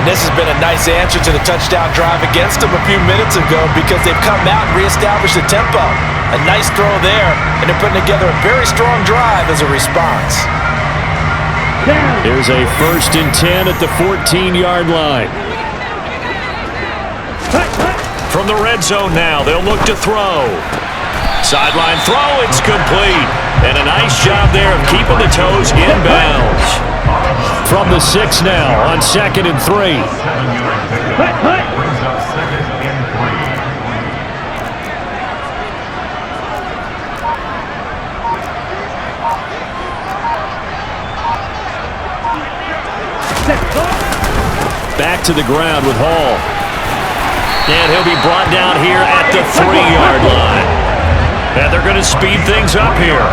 C: And this has been a nice answer to the touchdown drive against them a few minutes ago because they've come out and reestablished the tempo. A nice throw there, and they're putting together a very strong drive as a response.
B: Here's a 1st and 10 at the 14-yard line. From the red zone now, they'll look to throw. Sideline throw, it's complete. And a nice job there of keeping the toes in bounds. From the 6 now on 2nd and 3. Back to the ground with Hall. And he'll be brought down here at the 3-yard line. And they're going to speed things up here.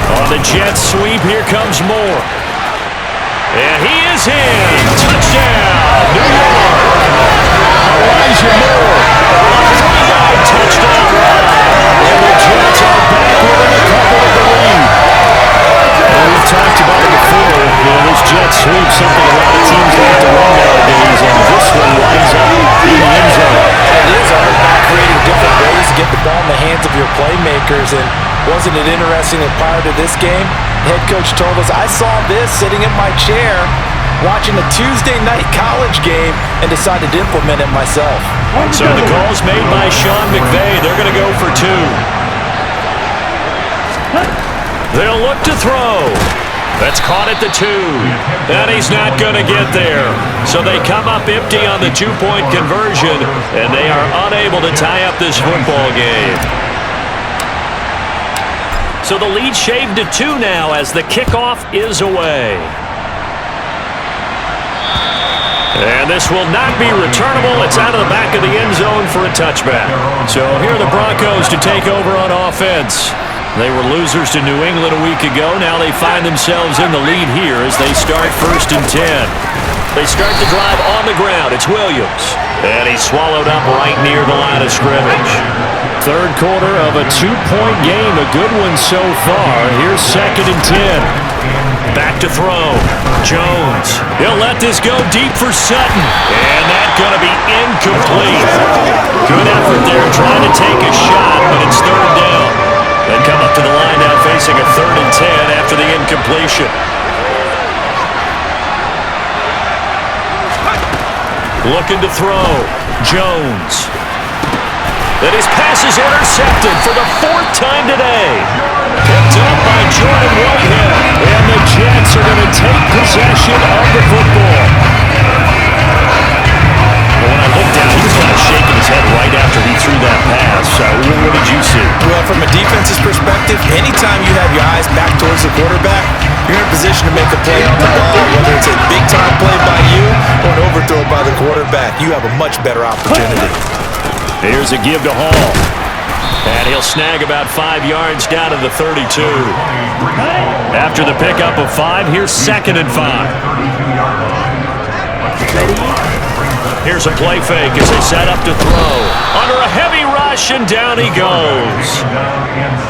B: On the jet sweep, here comes Moore. And he is in. Touchdown, New York. Elijah Moore. A 3-yard touchdown run. And the Jets are back within a couple of the lead. And we've talked about it before. This jet sweep, something a lot of teams like to run nowadays. And this one winds up in the end zone.
C: It is all about creating different ways to get the ball in the hands of your playmakers. And wasn't it interesting that prior to this game, the head coach told us, I saw this sitting in my chair watching a Tuesday night college game and decided to implement it myself.
B: So the call's made by Sean McVay. They're going to go for 2. They'll look to throw. That's caught at the 2. And he's not going to get there. So they come up empty on the 2-point conversion, and they are unable to tie up this football game. So the lead shaved to 2 now as the kickoff is away. And this will not be returnable. It's out of the back of the end zone for a touchback. So here are the Broncos to take over on offense. They were losers to New England a week ago. Now they find themselves in the lead here as they start 1st and 10. They start the drive on the ground. It's Williams. And he's swallowed up right near the line of scrimmage. 3rd quarter of a 2-point game. A good one so far. Here's 2nd and 10. Back to throw. Jones. He'll let this go deep for Sutton. And that's going to be incomplete. Good effort there trying to take a shot, but it's 3rd down. They come up to the line now facing a 3rd and 10 after the incompletion. Looking to throw. Jones. Then his pass is intercepted for the 4th time today. Picked up by Jordan Whitehead. And the Jets are going to take possession of the football. But when I looked down, he was kind of shaking his head right after he threw that pass. What did you see?
C: Well, from a defense's perspective, anytime you have your eyes back towards the quarterback, you're in a position to make a play on the ball, whether it's a big-time play by you or an overthrow by the quarterback. You have a much better opportunity.
B: Here's a give to Hall. And he'll snag about 5 yards down to the 32. After the pickup of 5, here's 2nd and 5. Here's a play fake as they set up to throw. Under a heavy rush, and down he goes.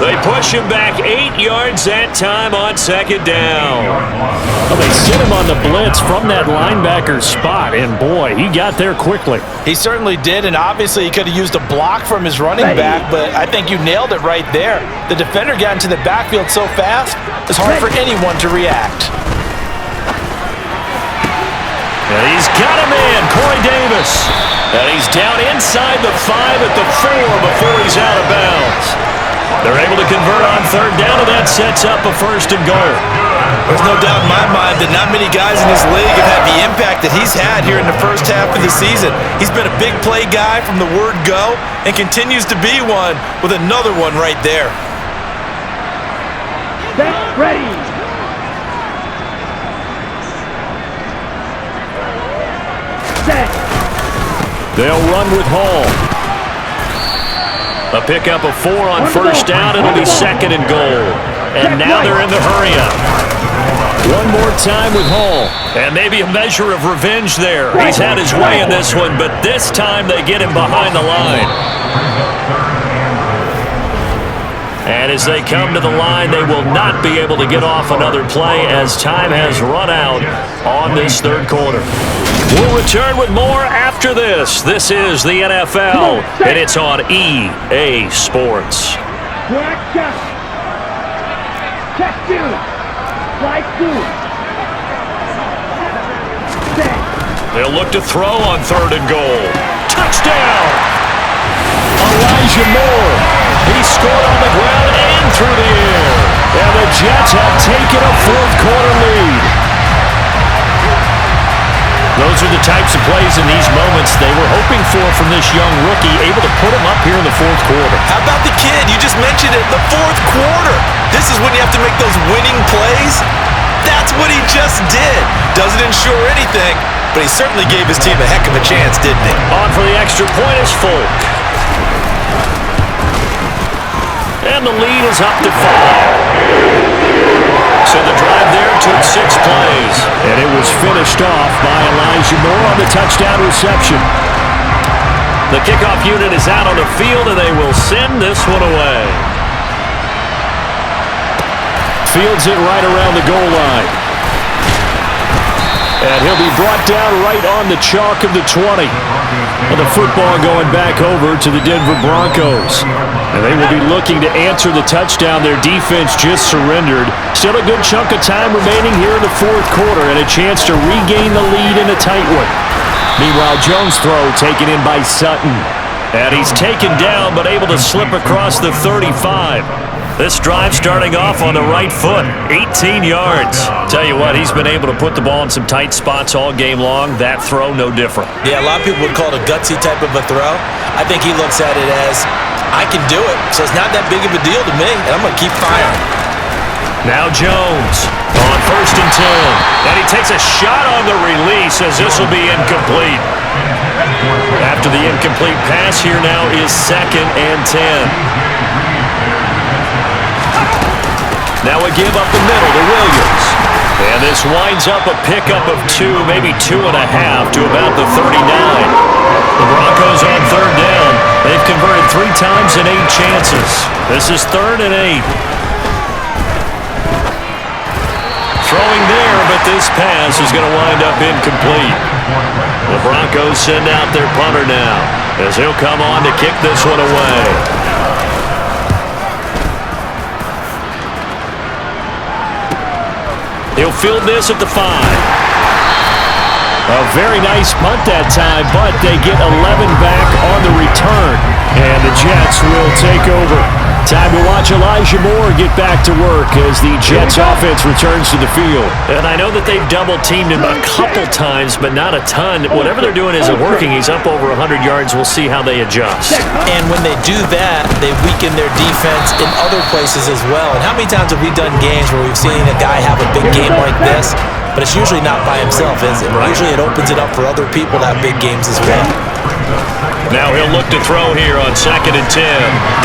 B: They push him back 8 yards that time on 2nd down. Well, they sit him on the blitz from that linebacker spot, and boy, he got there quickly.
C: He certainly did, and obviously he could have used a block from his running back, but I think you nailed it right there. The defender got into the backfield so fast, it's hard for anyone to react.
B: And he's got him in, Corey Davis. And he's down inside the 5 at the 4 before he's out of bounds. They're able to convert on 3rd down, and that sets up a 1st and goal.
C: There's no doubt in my mind that not many guys in this league have had the impact that he's had here in the first half of the season. He's been a big play guy from the word go and continues to be one with another one right there.
F: Ready. Set.
B: They'll run with Hall. A pickup of 4 on first down. It'll be 2nd and goal. And now they're in the hurry-up. One more time with Hall. And maybe a measure of revenge there. He's had his way in this one, but this time they get him behind the line. And as they come to the line, they will not be able to get off another play as time has run out on this third quarter. We'll return with more after this. This is the NFL, and it's on EA Sports.
F: Check 2. Slide 2. Set.
B: They'll look to throw on 3rd and goal. Touchdown! Elijah Moore. He scored on the ground and through the air. And the Jets have taken a 4th quarter lead. Those are the types of plays in these moments they were hoping for from this young rookie, able to put him up here in the 4th quarter.
E: How about the kid? You just mentioned it, the 4th quarter. This is when you have to make those winning plays. That's what he just did. Doesn't ensure anything, but he certainly gave his team a heck of a chance, didn't he?
B: On for the extra point is Folk. And the lead is up to 5. So the drive there took 6 plays. And it was finished off by Elijah Moore on the touchdown reception. The kickoff unit is out on the field, and they will send this one away. Fields it right around the goal line. And he'll be brought down right on the chalk of the 20. And the football going back over to the Denver Broncos. And they will be looking to answer the touchdown their defense just surrendered. Still a good chunk of time remaining here in the 4th quarter and a chance to regain the lead in a tight one. Meanwhile, Jones' throw taken in by Sutton. And he's taken down but able to slip across the 35. This drive starting off on the right foot, 18 yards. Tell you what, he's been able to put the ball in some tight spots all game long. That throw, no different.
E: Yeah, a lot of people would call it a gutsy type of a throw. I think he looks at it as, I can do it, so it's not that big of a deal to me, and I'm going to keep firing.
B: Now Jones on 1st and 10. And he takes a shot on the release as this will be incomplete. After the incomplete pass, here now is 2nd and 10. Now a give up the middle to Williams. And this winds up a pickup of 2, maybe 2.5 to about the 39. The Broncos on 3rd down. They've converted 3 times in 8 chances. This is 3rd and 8. Throwing there, but this pass is going to wind up incomplete. The Broncos send out their punter now as he'll come on to kick this one away. He'll field this at the 5. A very nice punt that time, but they get 11 back on the return. And the Jets will take over. Time to watch Elijah Moore get back to work as the Jets offense returns to the field. And I know that they've double-teamed him a couple times, but not a ton. Whatever they're doing isn't working. He's up over 100 yards. We'll see how they adjust.
E: And when they do that, they weaken their defense in other places as well. And how many times have we done games where we've seen a guy have a big game like this, but it's usually not by himself, is it? Right. Usually it opens it up for other people to have big games as well.
B: Now he'll look to throw here on 2nd and 10.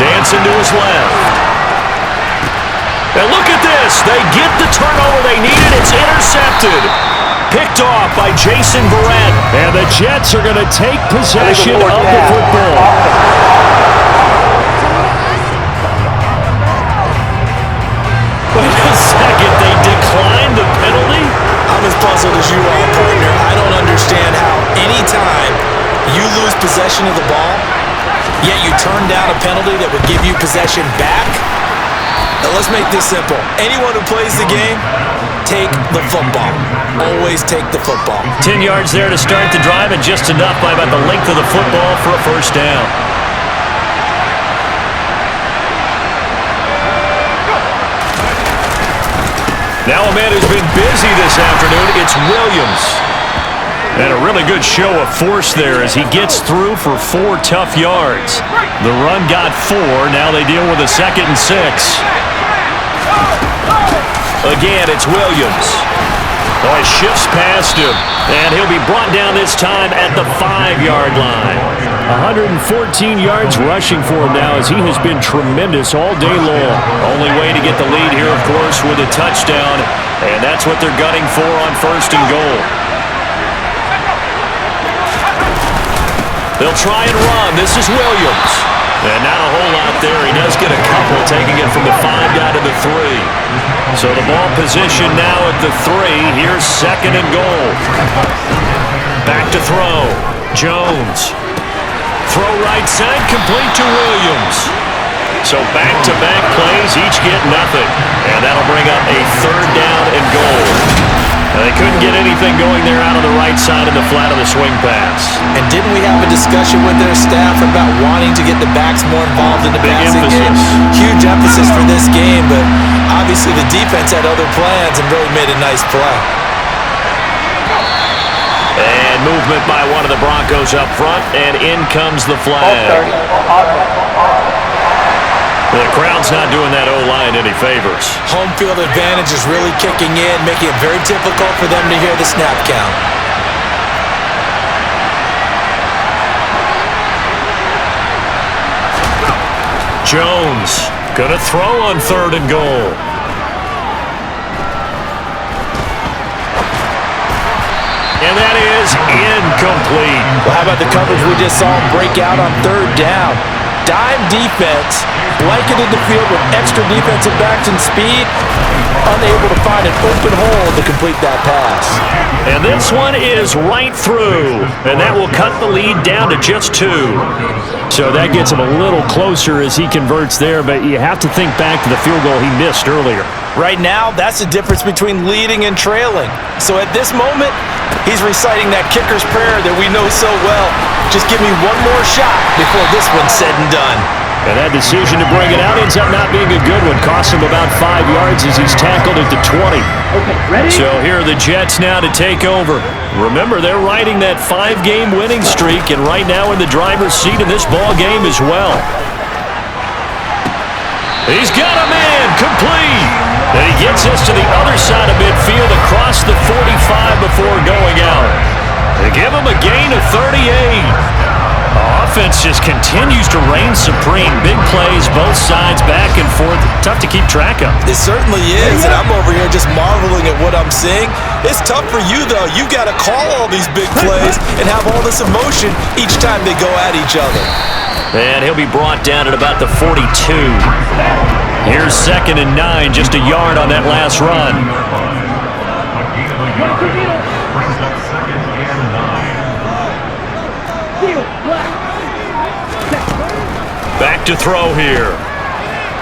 B: Dancing to his left. And look at this. They get the turnover they needed. It's intercepted. Picked off by Jason B.R.E.D. And the Jets are going to take possession of the football. Wait a second. They declined the penalty?
E: I'm as puzzled as you are, partner. I don't understand how any time you lose possession of the ball, yet you turn down a penalty that would give you possession back. Now let's make this simple. Anyone who plays the game, take the football. Always take the football.
B: 10 yards there to start the drive, and just enough by about the length of the football for a 1st down. Now a man who's been busy this afternoon, it's Williams. And a really good show of force there as he gets through for 4 tough yards. The run got 4. Now they deal with a 2nd and 6. Again, it's Williams. Oh, he shifts past him. And he'll be brought down this time at the 5-yard line. 114 yards rushing for him now, as he has been tremendous all day long. Only way to get the lead here, of course, with a touchdown, and that's what they're gunning for on 1st and goal. They'll try and run. This is Williams. And not a whole lot there. He does get a couple, taking it from the 5 down to the 3. So the ball position now at the 3. Here's 2nd and goal. Back to throw. Jones. Throw right side, complete to Williams. So back-to-back plays, each get nothing. And that'll bring up a 3rd down and goal. They couldn't get anything going there out on the right side of the flat of the swing pass.
E: And didn't we have a discussion with their staff about wanting to get the backs more involved in the passing game? Huge emphasis for this game, but obviously the defense had other plans and really made a nice play.
B: And movement by one of the Broncos up front, and in comes the flag. The crowd's not doing that O-line any favors.
E: Home field advantage is really kicking in, making it very difficult for them to hear the snap count.
B: Jones gonna throw on 3rd and goal. And that is incomplete.
C: Well, how about the coverage we just saw break out on 3rd down? Dime defense, blanketed the field with extra defensive backs and speed, unable to find an open hole to complete that pass.
B: And this one is right through, and that will cut the lead down to just 2. So that gets him a little closer as he converts there, but you have to think back to the field goal he missed earlier.
C: Right now, that's the difference between leading and trailing. So at this moment, he's reciting that kicker's prayer that we know so well. Just give me one more shot before this one's said and done.
B: And that decision to bring it out ends up not being a good one. Cost him about 5 yards as he's tackled at the 20.
F: Okay, ready?
B: So here are the Jets now to take over. Remember, they're riding that 5-game winning streak, and right now in the driver's seat in this ball game as well. He's got a man, complete. And he gets us to the other side of midfield across the 45 before going out. They give him a gain of 38. Offense just continues to reign supreme. Big plays, both sides, back and forth. Tough to keep track of.
E: It certainly is, and I'm over here just marveling at what I'm seeing. It's tough for you, though. You got to call all these big plays and have all this emotion each time they go at each other.
B: And he'll be brought down at about the 42. Here's 2nd and 9, just a yard on that last run. Back to throw here.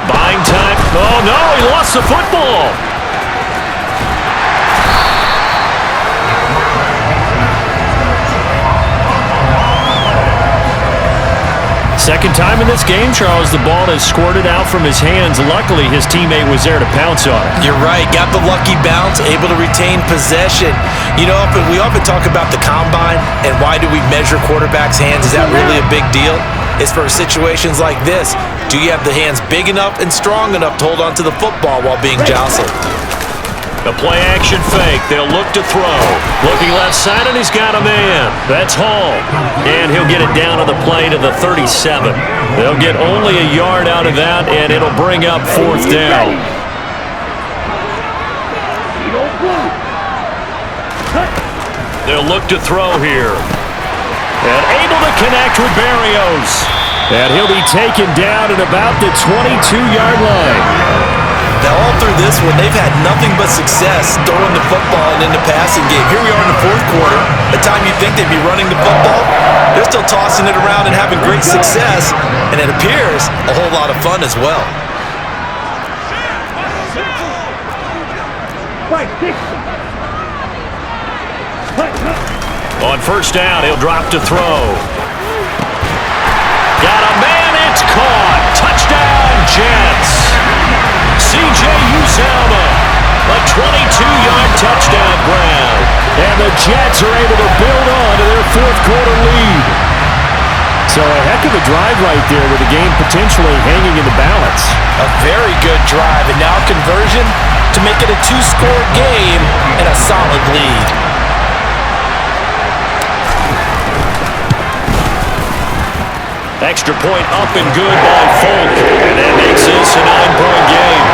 B: Buying time. Oh, no, he lost the football. Second time in this game, Charles, the ball has squirted out from his hands. Luckily, his teammate was there to pounce on it.
E: You're right. Got the lucky bounce, able to retain possession. You know, we often talk about the combine and why do we measure quarterbacks' hands. Is that really a big deal? It's for situations like this. Do you have the hands big enough and strong enough to hold on to the football while being jostled?
B: A play-action fake. They'll look to throw. Looking left side, and he's got a man. That's Hall. And he'll get it down on the play to the 37. They'll get only a yard out of that, and it'll bring up 4th down. They'll look to throw here. And able to connect with Berrios. And he'll be taken down at about the 22-yard line.
E: Now, all through this one, they've had nothing but success throwing the football and in the passing game. Here we are in the 4th quarter. The time you'd think they'd be running the football, they're still tossing it around and having great success. And it appears a whole lot of fun as well.
B: On 1st down, he'll drop to throw. Got a man, it's caught. Touchdown, Jets. C.J. Uzomah, a 22-yard touchdown grab. And the Jets are able to build on to their 4th quarter lead. So a heck of a drive right there with the game potentially hanging in the balance.
C: A very good drive, and now conversion to make it a 2-score game and a solid lead.
B: Extra point up and good by Folk. And that makes this a 9-point game.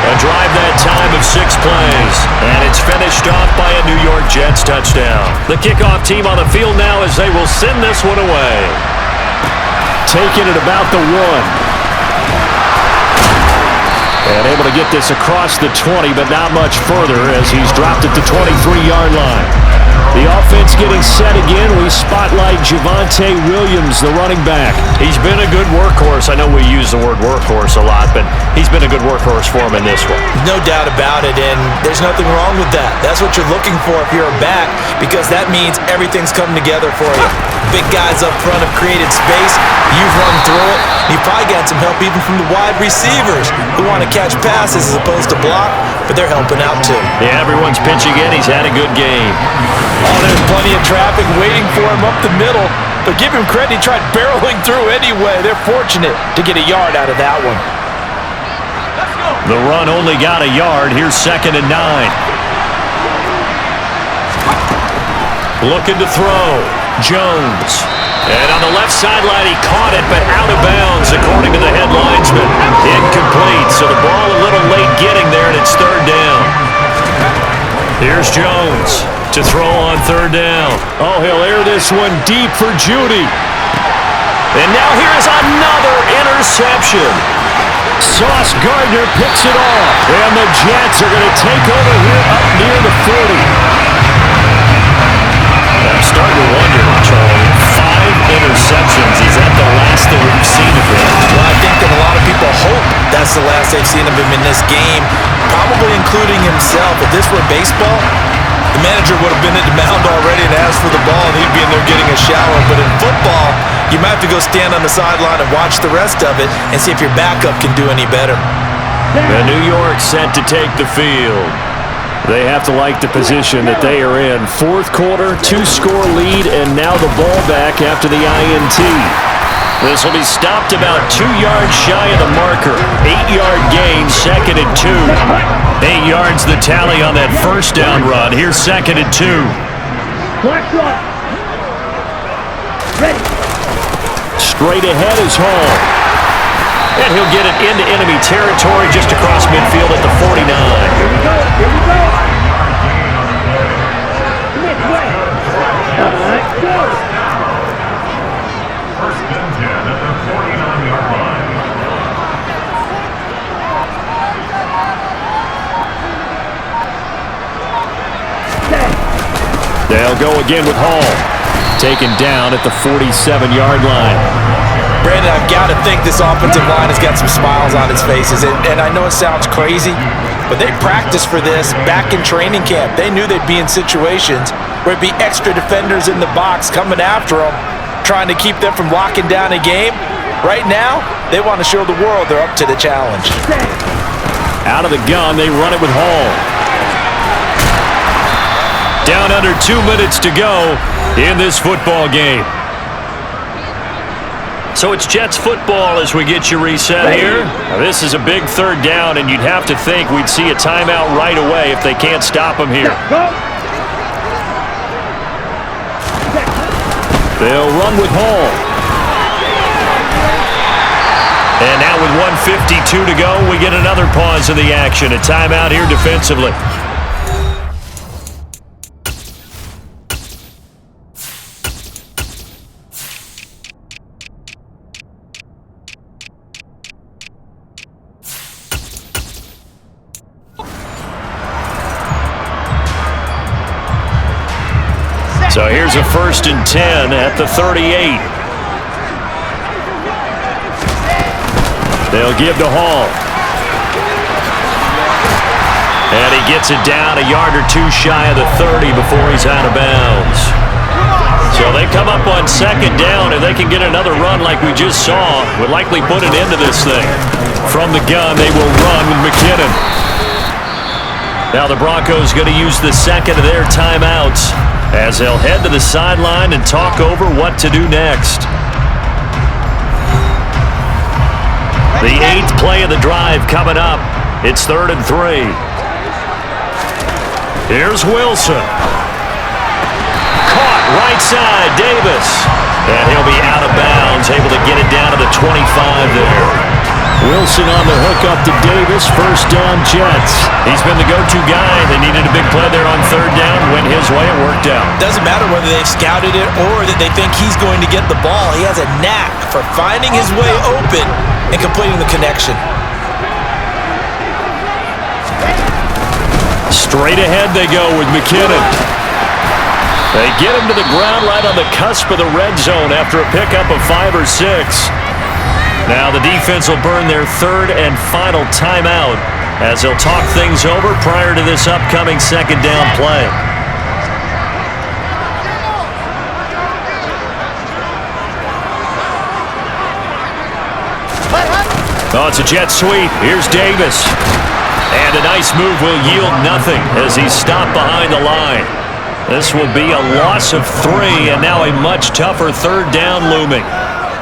B: A drive that time of 6 plays. And it's finished off by a New York Jets touchdown. The kickoff team on the field now as they will send this one away. Taking it about the 1. And able to get this across the 20, but not much further as he's dropped at the 23-yard line. The offense getting set again. We spotlight Javonte Williams, the running back. He's been a good workhorse. I know we use the word workhorse a lot, but he's been a good workhorse for him in this one.
E: No doubt about it, and there's nothing wrong with that. That's what you're looking for if you're a back, because that means everything's come together for you. Big guys up front have created space. You've run through it. You've probably got some help even from the wide receivers who want to catch passes as opposed to block, but they're helping out too.
B: Yeah, everyone's pitching in. He's had a good game.
C: Oh, there's plenty of traffic waiting for him up the middle. But give him credit, he tried barreling through anyway. They're fortunate to get a yard out of that one.
B: The run only got a yard. Here's 2nd and 9. Looking to throw. Jones. And on the left sideline, he caught it, but out of bounds, according to the head linesman. Incomplete, so the ball a little late getting there, and it's 3rd down. Here's Jones to throw on 3rd down. Oh, he'll air this one deep for Judy. And now here's another interception. Sauce Gardner picks it off. And the Jets are going to take over here up near the 40. I'm starting to wonder, Charlie, 5 interceptions. Is that the last that we've seen of him?
E: Well, I think that a lot of people hope that's the last they've seen of him in this game, probably including himself. If this were baseball, the manager would have been at the mound already and asked for the ball, and he'd be in there getting a shower. But in football, you might have to go stand on the sideline and watch the rest of it and see if your backup can do any better.
B: And New York set to take the field. They have to like the position that they are in. 4th quarter, 2-score lead, and now the ball back after the INT. This will be stopped about 2 yards shy of the marker. 8-yard gain, 2nd and 2. 8 yards the tally on that 1st down run. Here's 2nd and 2.
F: Black one. Ready.
B: Straight ahead is Hall. And he'll get it into enemy territory just across midfield at the 49.
F: Here we go. Here we go. Midway. All right, go.
G: 1st and 10 at the 49-yard line.
B: They'll go again with Hall. Taken down at the 47-yard line.
E: Brandon, I've got to think this offensive line has got some smiles on its faces. And I know it sounds crazy, but they practiced for this back in training camp. They knew they'd be in situations where it'd be extra defenders in the box coming after them, trying to keep them from locking down a game. Right now, they want to show the world they're up to the challenge.
B: Out of the gun, they run it with Hall. Down under 2 minutes to go in this football game. So it's Jets football as we get you reset here. Now, this is a big 3rd down, and you'd have to think we'd see a timeout right away if they can't stop them here. They'll run with Hall. And now with 1:52 to go, we get another pause in the action. A timeout here defensively. So here's a 1st and 10 at the 38. They'll give to Hall. And he gets it down a yard or 2 shy of the 30 before he's out of bounds. So they come up on 2nd down, and they can get another run like we just saw. Would likely put an end to this thing. From the gun, they will run with McKinnon. Now the Broncos going to use the 2nd of their timeouts as they'll head to the sideline and talk over what to do next. The 8th play of the drive coming up. It's 3rd and 3. Here's Wilson. Caught right side, Davis. And he'll be out of bounds, able to get it down to the 25 there. Wilson on the hook up to Davis. First down, Jets. He's been the go-to guy. They needed a big play there on third down. Went his way. It worked out.
E: Doesn't matter whether they've scouted it or that they think he's going to get the ball. He has a knack for finding his way open and completing the connection.
B: Straight ahead they go with McKinnon. They get him to the ground right on the cusp of the red zone after a pickup of 5 or 6. Now the defense will burn their third and final timeout as they'll talk things over prior to this upcoming second down play. Oh, it's a jet sweep. Here's Davis. And a nice move will yield nothing as he's stopped behind the line. This will be a loss of 3, and now a much tougher third down looming.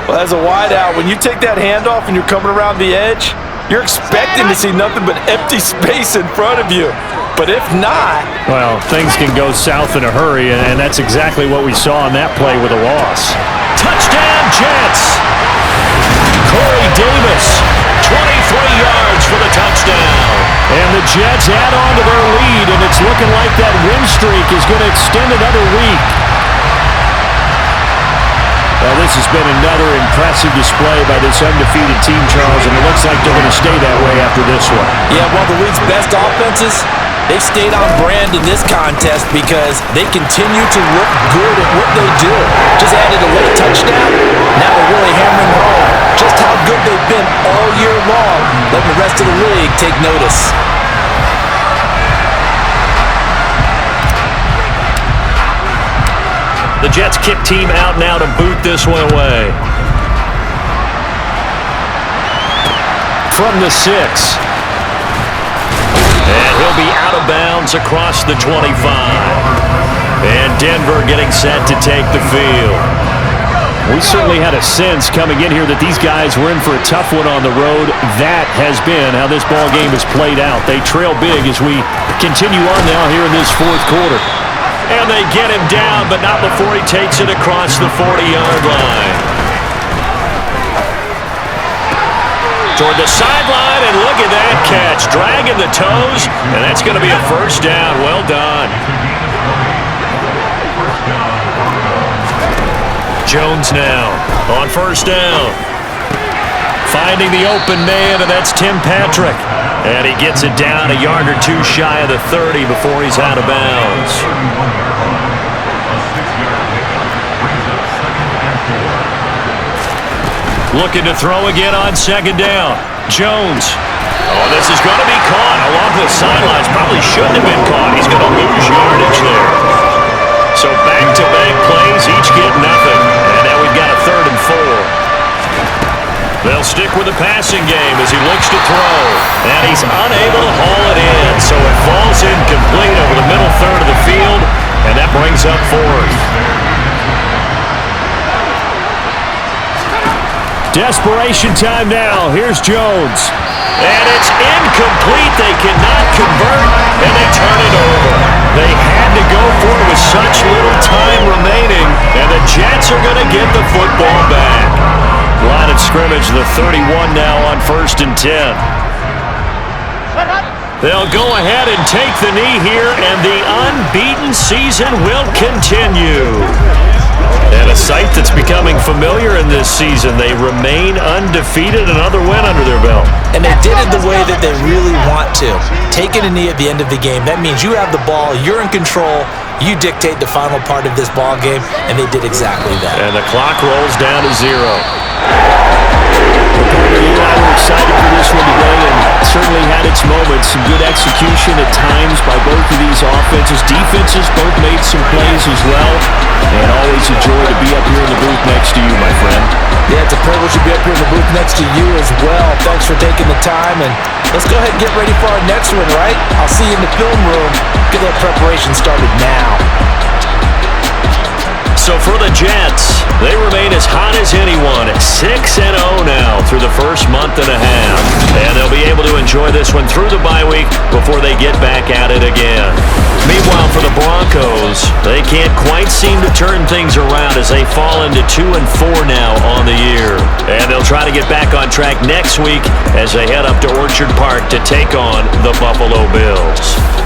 C: Well, as a wideout, when you take that handoff and you're coming around the edge, you're expecting to see nothing but empty space in front of you. But if not...
B: Well, things can go south in a hurry, and that's exactly what we saw on that play with a loss. Touchdown, Jets! Corey Davis, 23 yards for the touchdown. And the Jets add on to their lead, and it's looking like that win streak is going to extend another week. Well, this has been another impressive display by this undefeated team, Charles, and it looks like they're going to stay that way after this one.
E: Yeah, one of the league's best offenses, they've stayed on brand in this contest because they continue to look good at what they do. Just added a late touchdown. Now they're really hammering home just how good they've been all year long, letting the rest of the league take notice.
B: The Jets kick team out now to boot this one away. From the 6. And he'll be out of bounds across the 25. And Denver getting set to take the field. We certainly had a sense coming in here that these guys were in for a tough one on the road. That has been how this ball game has played out. They trail big as we continue on now here in this fourth quarter. And they get him down, but not before he takes it across the 40-yard line. Toward the sideline, and look at that catch. Dragging the toes, and that's going to be a first down. Well done. Jones now on first down. Finding the open man, and that's Tim Patrick. And he gets it down a yard or two shy of the 30 before he's out of bounds. Looking to throw again on second down. Jones. Oh, this is going to be caught along the sidelines. Probably shouldn't have been caught. He's going to lose yardage there. So back-to-back plays, each get nothing. And now we've got a 3rd and 4. They'll stick with the passing game as he looks to throw. And he's unable to haul it in. So it falls incomplete over the middle third of the field. And that brings up 4th. Desperation time now. Here's Jones. And it's incomplete. They cannot convert. And they turn it over. They had to go for it with such little time remaining. And the Jets are going to get the football back. Line of scrimmage, the 31 now on 1st and 10. They'll go ahead and take the knee here, and the unbeaten season will continue. And a sight that's becoming familiar in this season. They remain undefeated, another win under their belt.
E: And they did it the way that they really want to. Taking a knee at the end of the game, that means you have the ball, you're in control, you dictate the final part of this ball game, and they did exactly that.
B: And the clock rolls down to 0. You and I were excited for this one today, and certainly had its moments. Some good execution at times by both of these offenses. Defenses both made some plays as well. And always a joy to be up here in the booth next to you, my friend.
E: Yeah, it's a privilege to be up here in the booth next to you as well. Thanks for taking the time, and let's go ahead and get ready for our next one, right? I'll see you in the film room. Get that preparation started now.
B: So for the Jets, they remain as hot as anyone at 6-0 now through the first month and a half. And they'll be able to enjoy of this one through the bye week before they get back at it again. Meanwhile, for the Broncos, they can't quite seem to turn things around as they fall into 2-4 now on the year. And they'll try to get back on track next week as they head up to Orchard Park to take on the Buffalo Bills.